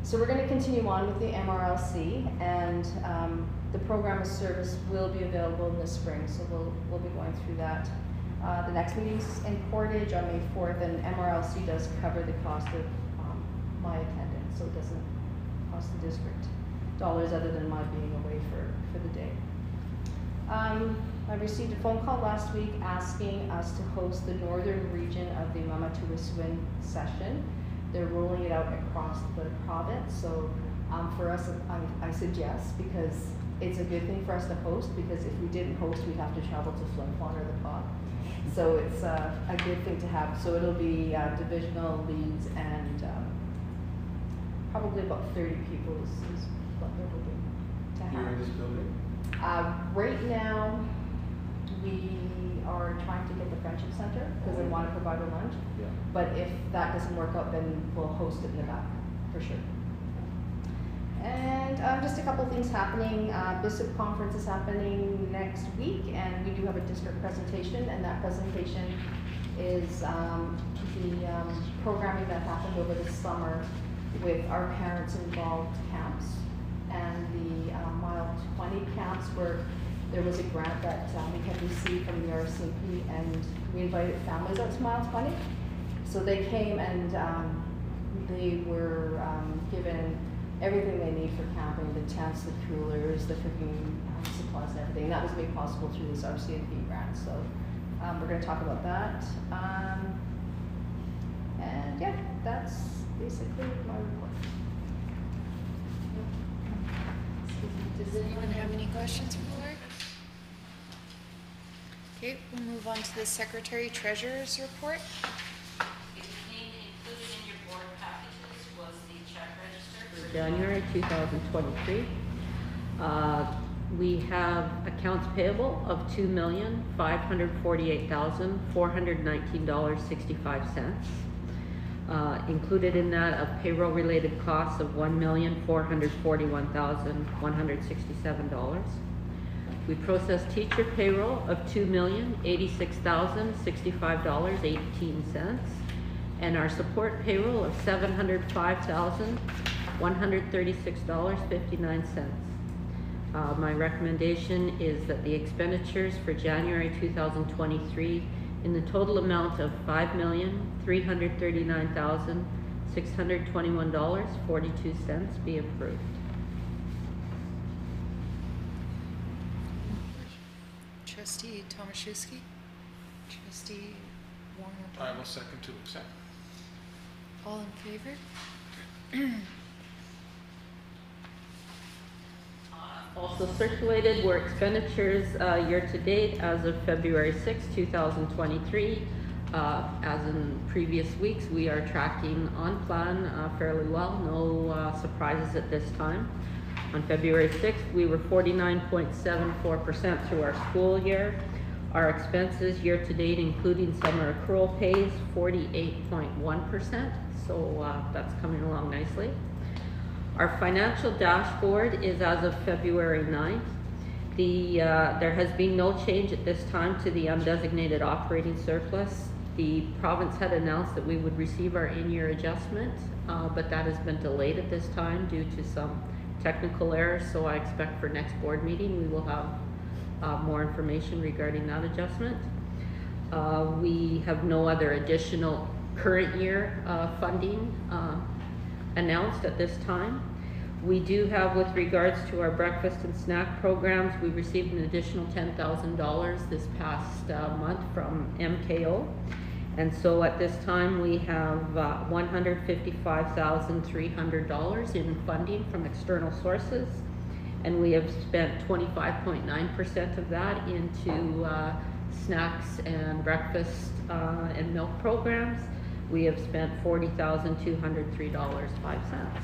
So we're going to continue on with the MRLC, and the program of service will be available in the spring. So we'll be going through that. The next meeting's in Portage on May 4th, and MRLC does cover the cost of my attendance, so it doesn't cost the district dollars other than my being away for the day. I received a phone call last week asking us to host the northern region of the Mamatuwiswin session. They're rolling it out across the province, so for us, I said yes, because it's a good thing for us to host, because if we didn't host, we'd have to travel to Flin Flon or the Pod. So it's a good thing to have. So it'll be divisional leads, and probably about 30 people is what we're hoping to have. Here in this building? Right now, we are trying to get the Friendship Center because they want to provide a lunch. Yeah. But if that doesn't work out, then we'll host it in the back for sure. And just a couple things happening. BISUP conference is happening next week, and we do have a district presentation, and that presentation is the programming that happened over the summer with our parents involved camps and the Mile 20 camps, where there was a grant that we had received from the RCMP, and we invited families out to Mile 20. So they came, and they were given everything they need for camping, the tents, the coolers, the cooking supplies and everything. And that was made possible through this RCMP grant. So we're going to talk about that. And yeah, that's basically my report. Does anyone have any questions for Laura? Okay, we'll move on to the Secretary Treasurer's report. Included in your board packages was the check register. January 2023. We have accounts payable of $2,548,419.65. Included in that of payroll-related costs of $1,441,167. We processed teacher payroll of $2,086,065.18, and our support payroll of $705,136.59. My recommendation is that the expenditures for January 2023 in the total amount of $5,339,621.42 be approved. Trustee Tomaszewski? Trustee Warner? I will second to accept. All in favor? Also circulated were expenditures year-to-date as of February 6, 2023. As in previous weeks, we are tracking on plan fairly well. No surprises at this time. On February 6th, we were 49.74% through our school year. Our expenses year-to-date, including summer accrual pays, 48.1%. So that's coming along nicely. Our financial dashboard is as of February 9th. There has been no change at this time to the undesignated operating surplus. The province had announced that we would receive our in-year adjustment, but that has been delayed at this time due to some technical errors. So I expect for next board meeting we will have more information regarding that adjustment. We have no other additional current year funding announced at this time. We do have, with regards to our breakfast and snack programs, we received an additional $10,000 this past month from MKO. And so at this time we have $155,300 in funding from external sources. And we have spent 25.9% of that into snacks and breakfast and milk programs. We have spent $40,203.05.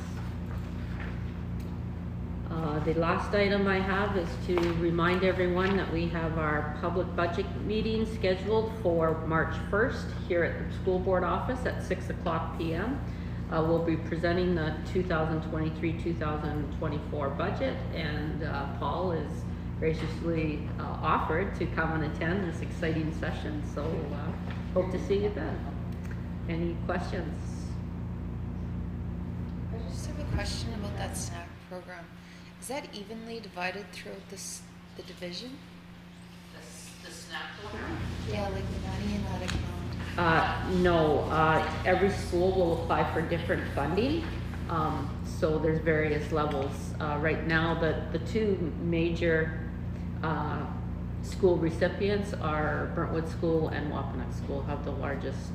The last item I have is to remind everyone that we have our public budget meeting scheduled for March 1st here at the school board office at 6:00 p.m. We'll be presenting the 2023-2024 budget, and Paul has graciously offered to come and attend this exciting session, so hope to see you then. Any questions? I just have a question about that snack program. Is that evenly divided throughout the division? The snack program? Yeah, like the money in that account. No, every school will apply for different funding. So there's various levels. Right now, the two major school recipients are Brentwood School and Wapanuck School have the largest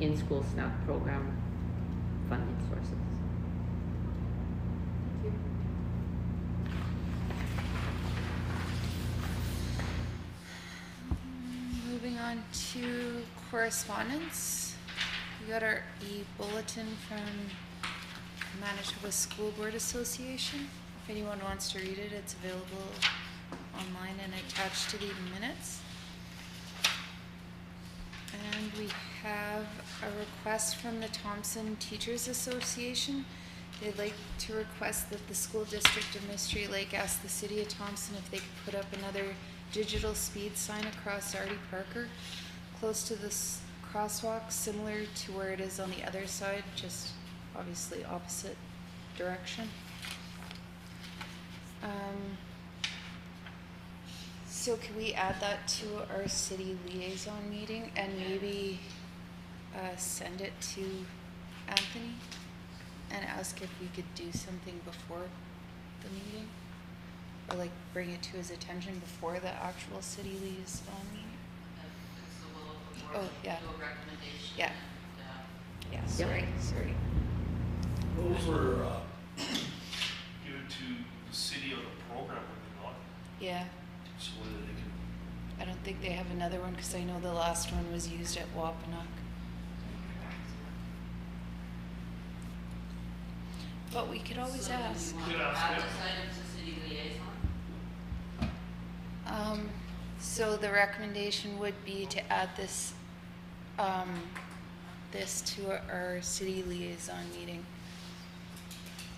in-school snack program funding sources. Moving on to correspondence. We got our e-bulletin from Manitoba School Board Association. If anyone wants to read it, it's available online and attached to the minutes. And we have a request from the Thompson Teachers Association. They'd like to request that the school district of Mystery Lake ask the city of Thompson if they could put up another digital speed sign across Artie Parker, close to this crosswalk, similar to where it is on the other side, just obviously opposite direction. So can we add that to our city liaison meeting and maybe send it to Anthony and ask if we could do something before the meeting? Or like bring it to his attention before the actual city liaison meeting? It's the will of the board. Oh, yeah. Do a recommendation. Yeah. And, Yeah, sorry. Those were given to the city of the program, were they not? Yeah, So whether they can, I don't think they have another one because I know the last one was used at Wapanuck. But we could always so ask. Do you want Could to ask add it. this item to city liaison? So the recommendation would be to add this, this to our city liaison meeting.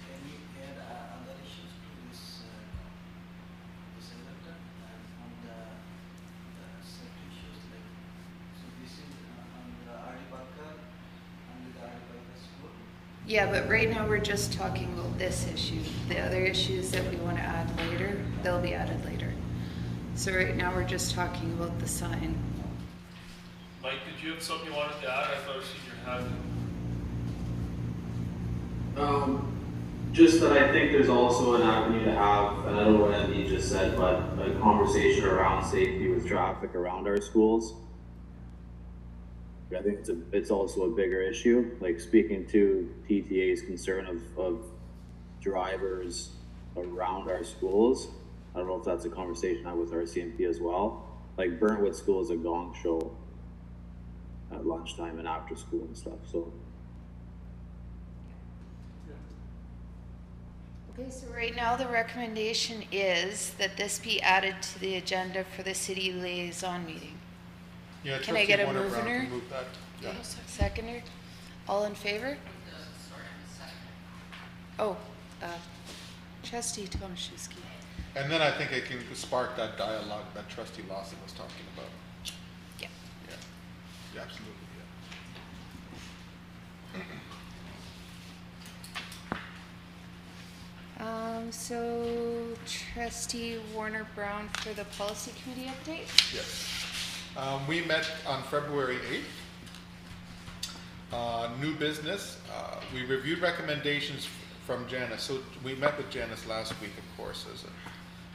Can we add other issues to this Yeah, but right now we're just talking about this issue. The other issues that we want to add later, they'll be added later. So right now we're just talking about the sign. Mike, did you have something you wanted to add? I thought I seen your hand. Just that I think there's also an avenue to have, and I don't know what Andy just said, but a conversation around safety with traffic around our schools. I think it's also a bigger issue, like speaking to TTA's concern of drivers around our schools. I don't know if that's a conversation I have with RCMP as well. Like Burntwood School is a gong show at lunchtime and after school and stuff, so. Okay, so right now the recommendation is that this be added to the agenda for the city liaison meeting. Yeah, Can I get a Trustee Warner Brown mover? can move that. Yeah. Seconder? All in favor? Oh, Trustee Tomaszewski. And then I think it can spark that dialogue that Trustee Lawson was talking about. Yeah. Yeah, absolutely, So Trustee Warner Brown for the policy committee update? Yes. We met on February 8th. New business, we reviewed recommendations from Janice. So we met with Janice last week, of course,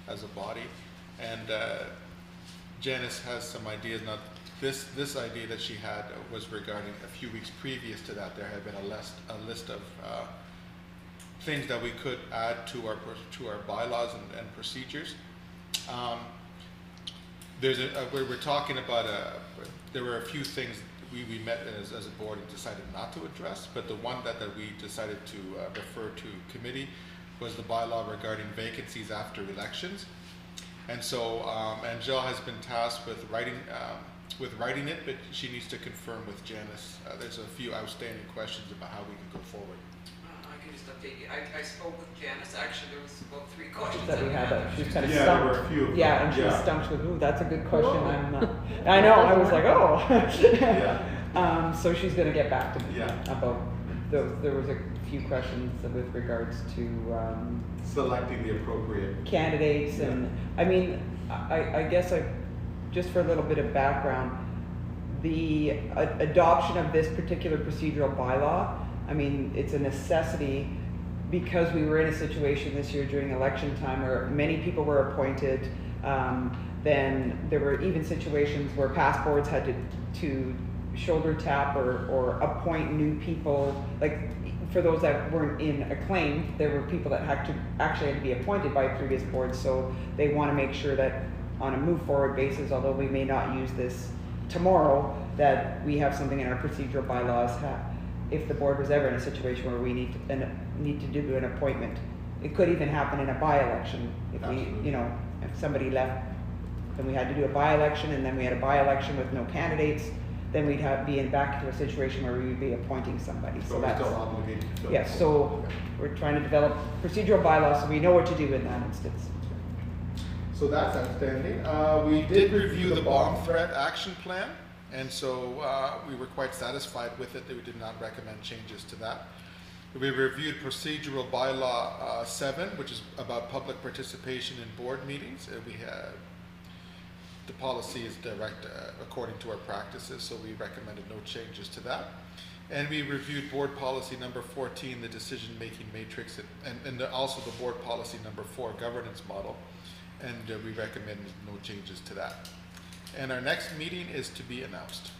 as a body. And Janice has some ideas. Now, this idea that she had was regarding a few weeks previous to that. There had been a list of things that we could add to our bylaws and procedures. We're talking about there were a few things we met as a board and decided not to address, but the one that we decided to refer to committee was the bylaw regarding vacancies after elections. And so Angel has been tasked with writing it, but she needs to confirm with Janice. There's a few outstanding questions about how we can go forward. I can just update you. I spoke with Janice. Actually, there was about 3 questions that we had. She was kind of Yeah, stumped. there were a few of them. Yeah, and she was Yeah. stumped. She was, ooh, that's a good question. I know. I was like, oh. Yeah. So she's going to get back to me Yeah. about those. There was a few questions with regards to Selecting the appropriate candidates, and I mean, I guess just for a little bit of background, the adoption of this particular procedural bylaw, I mean, it's a necessity because we were in a situation this year during election time where many people were appointed. Then there were even situations where past boards had to shoulder tap or appoint new people. Like for those that weren't in acclaimed, there were people that actually had to be appointed by previous boards. So they want to make sure that on a move forward basis, although we may not use this tomorrow, that we have something in our procedural bylaws. If the board was ever in a situation where we need to do an appointment, it could even happen in a by-election. If if somebody left, then we had to do a by-election, and then we had a by-election with no candidates, then we'd be back to a situation where we would be appointing somebody. So we're still obligated to fill. Yes, so we're trying to develop procedural bylaws so we know what to do in that instance. So that's outstanding. We did review the bomb threat action plan, and so we were quite satisfied with it. That we did not recommend changes to that. We reviewed procedural bylaw 7, which is about public participation in board meetings. The policy is direct according to our practices, so we recommended no changes to that. And we reviewed board policy number 14, the decision-making matrix, and also the board policy number 4, governance model, and we recommended no changes to that. And our next meeting is to be announced.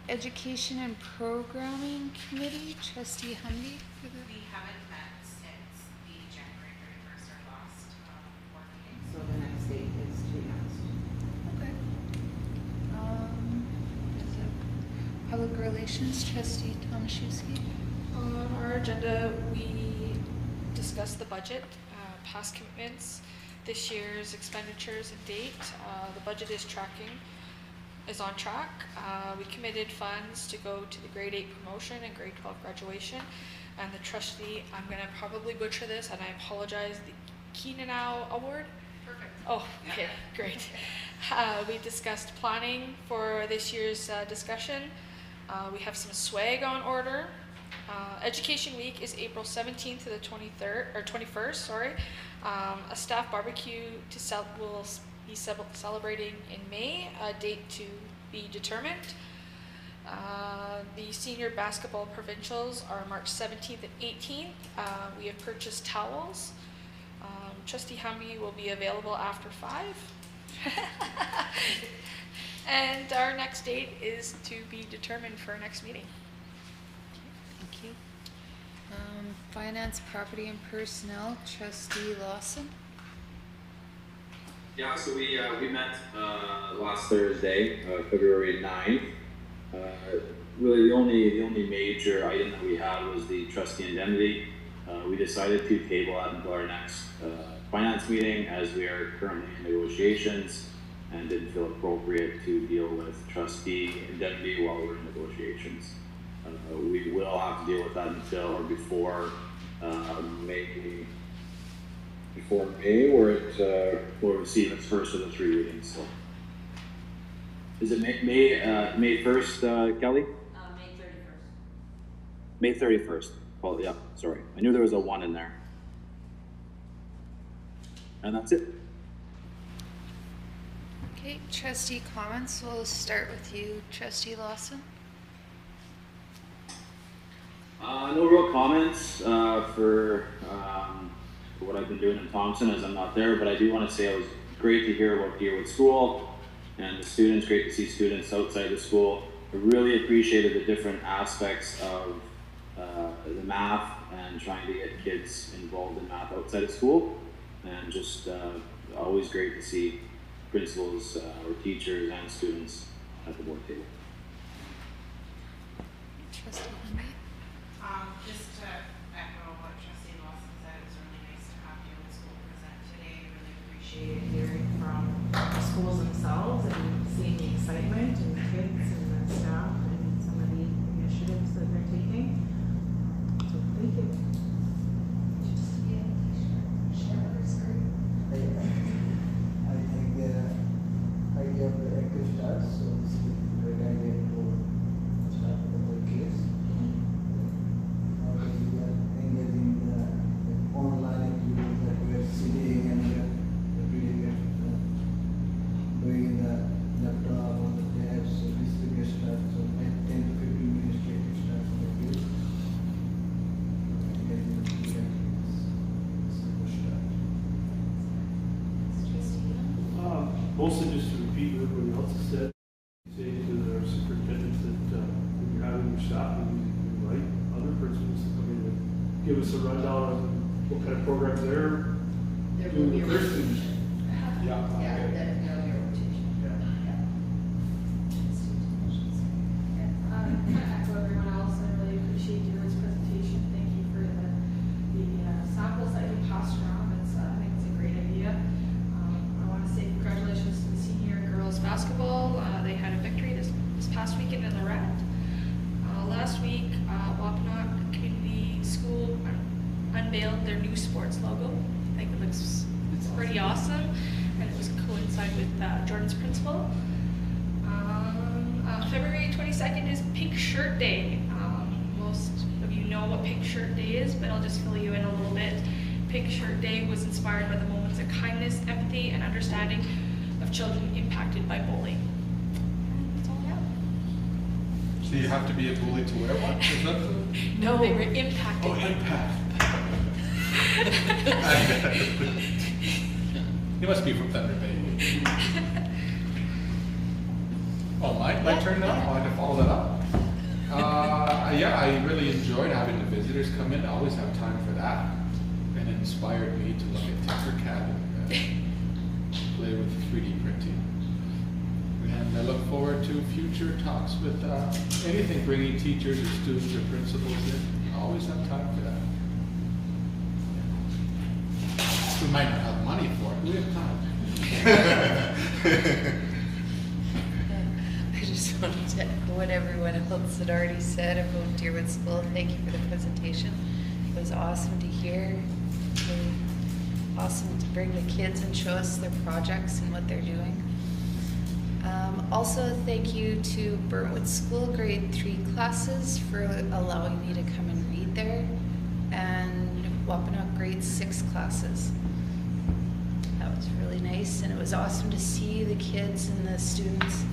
Education and Programming Committee, Trustee Humby. We haven't met since the January 31st, our last board meeting. So the next date is to be announced. Okay. Is it Public Relations, Trustee Tomaszewski. On our agenda, we discussed the budget, past commitments, this year's expenditures and date. The budget is on track. We committed funds to go to the grade 8 promotion and grade 12 graduation. And the trustee, I'm going to probably butcher this, and I apologize, the Keenanow Award. Perfect. Oh, okay, great. We discussed planning for this year's discussion. We have some swag on order. Education Week is April 17th to the 23rd or 21st. Sorry. A staff barbecue will be celebrating in May. A date to be determined. The senior basketball provincials are March 17th and 18th. We have purchased towels. Trustee Humby will be available after 5. And our next date is to be determined for our next meeting. Thank you. Finance, property, and personnel, Trustee Lawson. Yeah, so we met last Thursday, February 9th. Really the only major item that we had was the trustee indemnity. We decided to table that until our next finance meeting, as we are currently in negotiations and didn't feel appropriate to deal with trustee indemnity while we're in negotiations. We will have to deal with that until or before May, where it will receive its first of the 3 readings. So, is it May 1st, Kelly? May 31st. May 31st. Oh yeah, sorry. I knew there was a 1 in there. And that's it. Okay, trustee comments. We'll start with you, Trustee Lawson. No real comments for what I've been doing in Thompson, as I'm not there, but I do want to say it was great to hear about Deerwood School and the students. Great to see students outside the school. I really appreciated the different aspects of the math and trying to get kids involved in math outside of school, and just always great to see principals or teachers and students at the board table. Trustee Humby. Just to echo what Trustee Lawson said, it was really nice to have you in school present today. I really appreciated hearing from the schools themselves and seeing the excitement and the kids and the staff and some of the initiatives that they're taking. So thank you. I think I gave the active start, so it's a great idea to start with the kids. We are engaging the online activities that we are seeing and every day doing the laptop or the tabs, so this will get started, so 10 to 15 minutes to start for the kids. Engaging the kids, it's a good start. Mostly just to repeat what everybody else has said, say to our superintendents that when you're having your staff meetings, you can invite other principals to come in and give us a rundown on what kind of programs they're doing with their students. Yeah. Echo everyone else, I really appreciate Deerwood's presentation. Thank you for the samples that you passed around. I think it's a great idea. I want to say congratulations to the senior girls basketball. They had a victory this past weekend in the Red. Last week, Wampanoag Community School unveiled their new sports logo. I think it's pretty awesome, and it was coincide with Jordan's principal. February 22nd is Pink Shirt Day. Most of you know what Pink Shirt Day is, but I'll just fill you in a little bit. Pink Shirt Day was inspired by the moments of kindness, empathy, and understanding of children impacted by bullying. That's all I have. So you have to be a bully to wear one? Is that the... No, they were impacted. Oh, impact. You must be from Thunder Bay. Oh, my turn now? Oh, I have to follow that up. Yeah, I really enjoyed having the visitors come in. I always have time for that. And it inspired me to look at Tinkercad and play with 3D printing. And I look forward to future talks with anything bringing teachers or students or principals in. I always have time for that. We might not have money for it, we have time. I just wanted to echo what everyone else had already said about Deerwood School. Thank you for the presentation. It was awesome to hear. Really awesome to bring the kids and show us their projects and what they're doing. Also, thank you to Burntwood School grade 3 classes for allowing me to come and read there, and Wampanoag grade 6 classes. That was really nice, and it was awesome to see the kids and the students,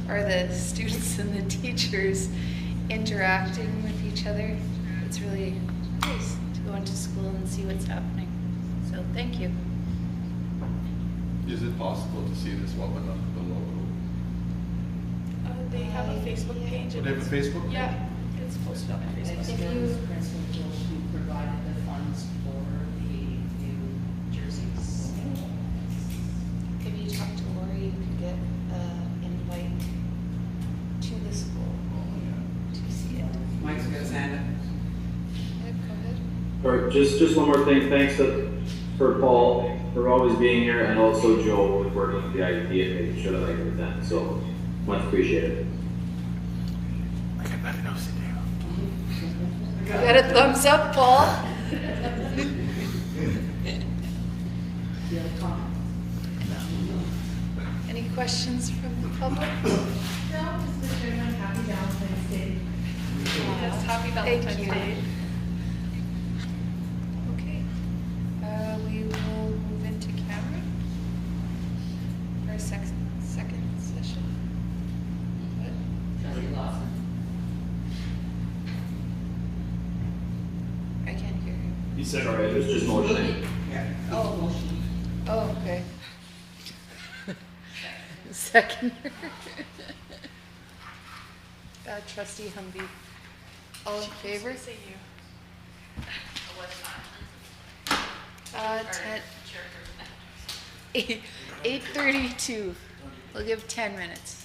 or the students and the teachers interacting with each other. It's really nice to go into school and see what's happening. So thank you. Is it possible to see this webinar below? They have a Facebook page. Oh, they have a Facebook page? Yeah, it's posted on my Facebook. If you principal who provided the funds for the new jerseys. If you talk to Lori, you could get an invite to the school to see it. Mike's got his hand up. Yeah, go ahead. Or just one more thing, thanks for Paul for always being here, and also Joe with working with the IT and making sure that I can attend, so much appreciated. You got a thumbs up, Paul. Any questions from the public? No, Mr. Chairman, happy Valentine's Day. Yes, happy Thank Valentine's you. Day. Okay, we will move into camera for a second session. Trustee Lawson? I can't hear you. He said, Sorry, it was just motioning. Yeah. Oh, oh, okay. Second. Trustee Humby. All in favor? Say you. 8:32. We'll give 10 minutes.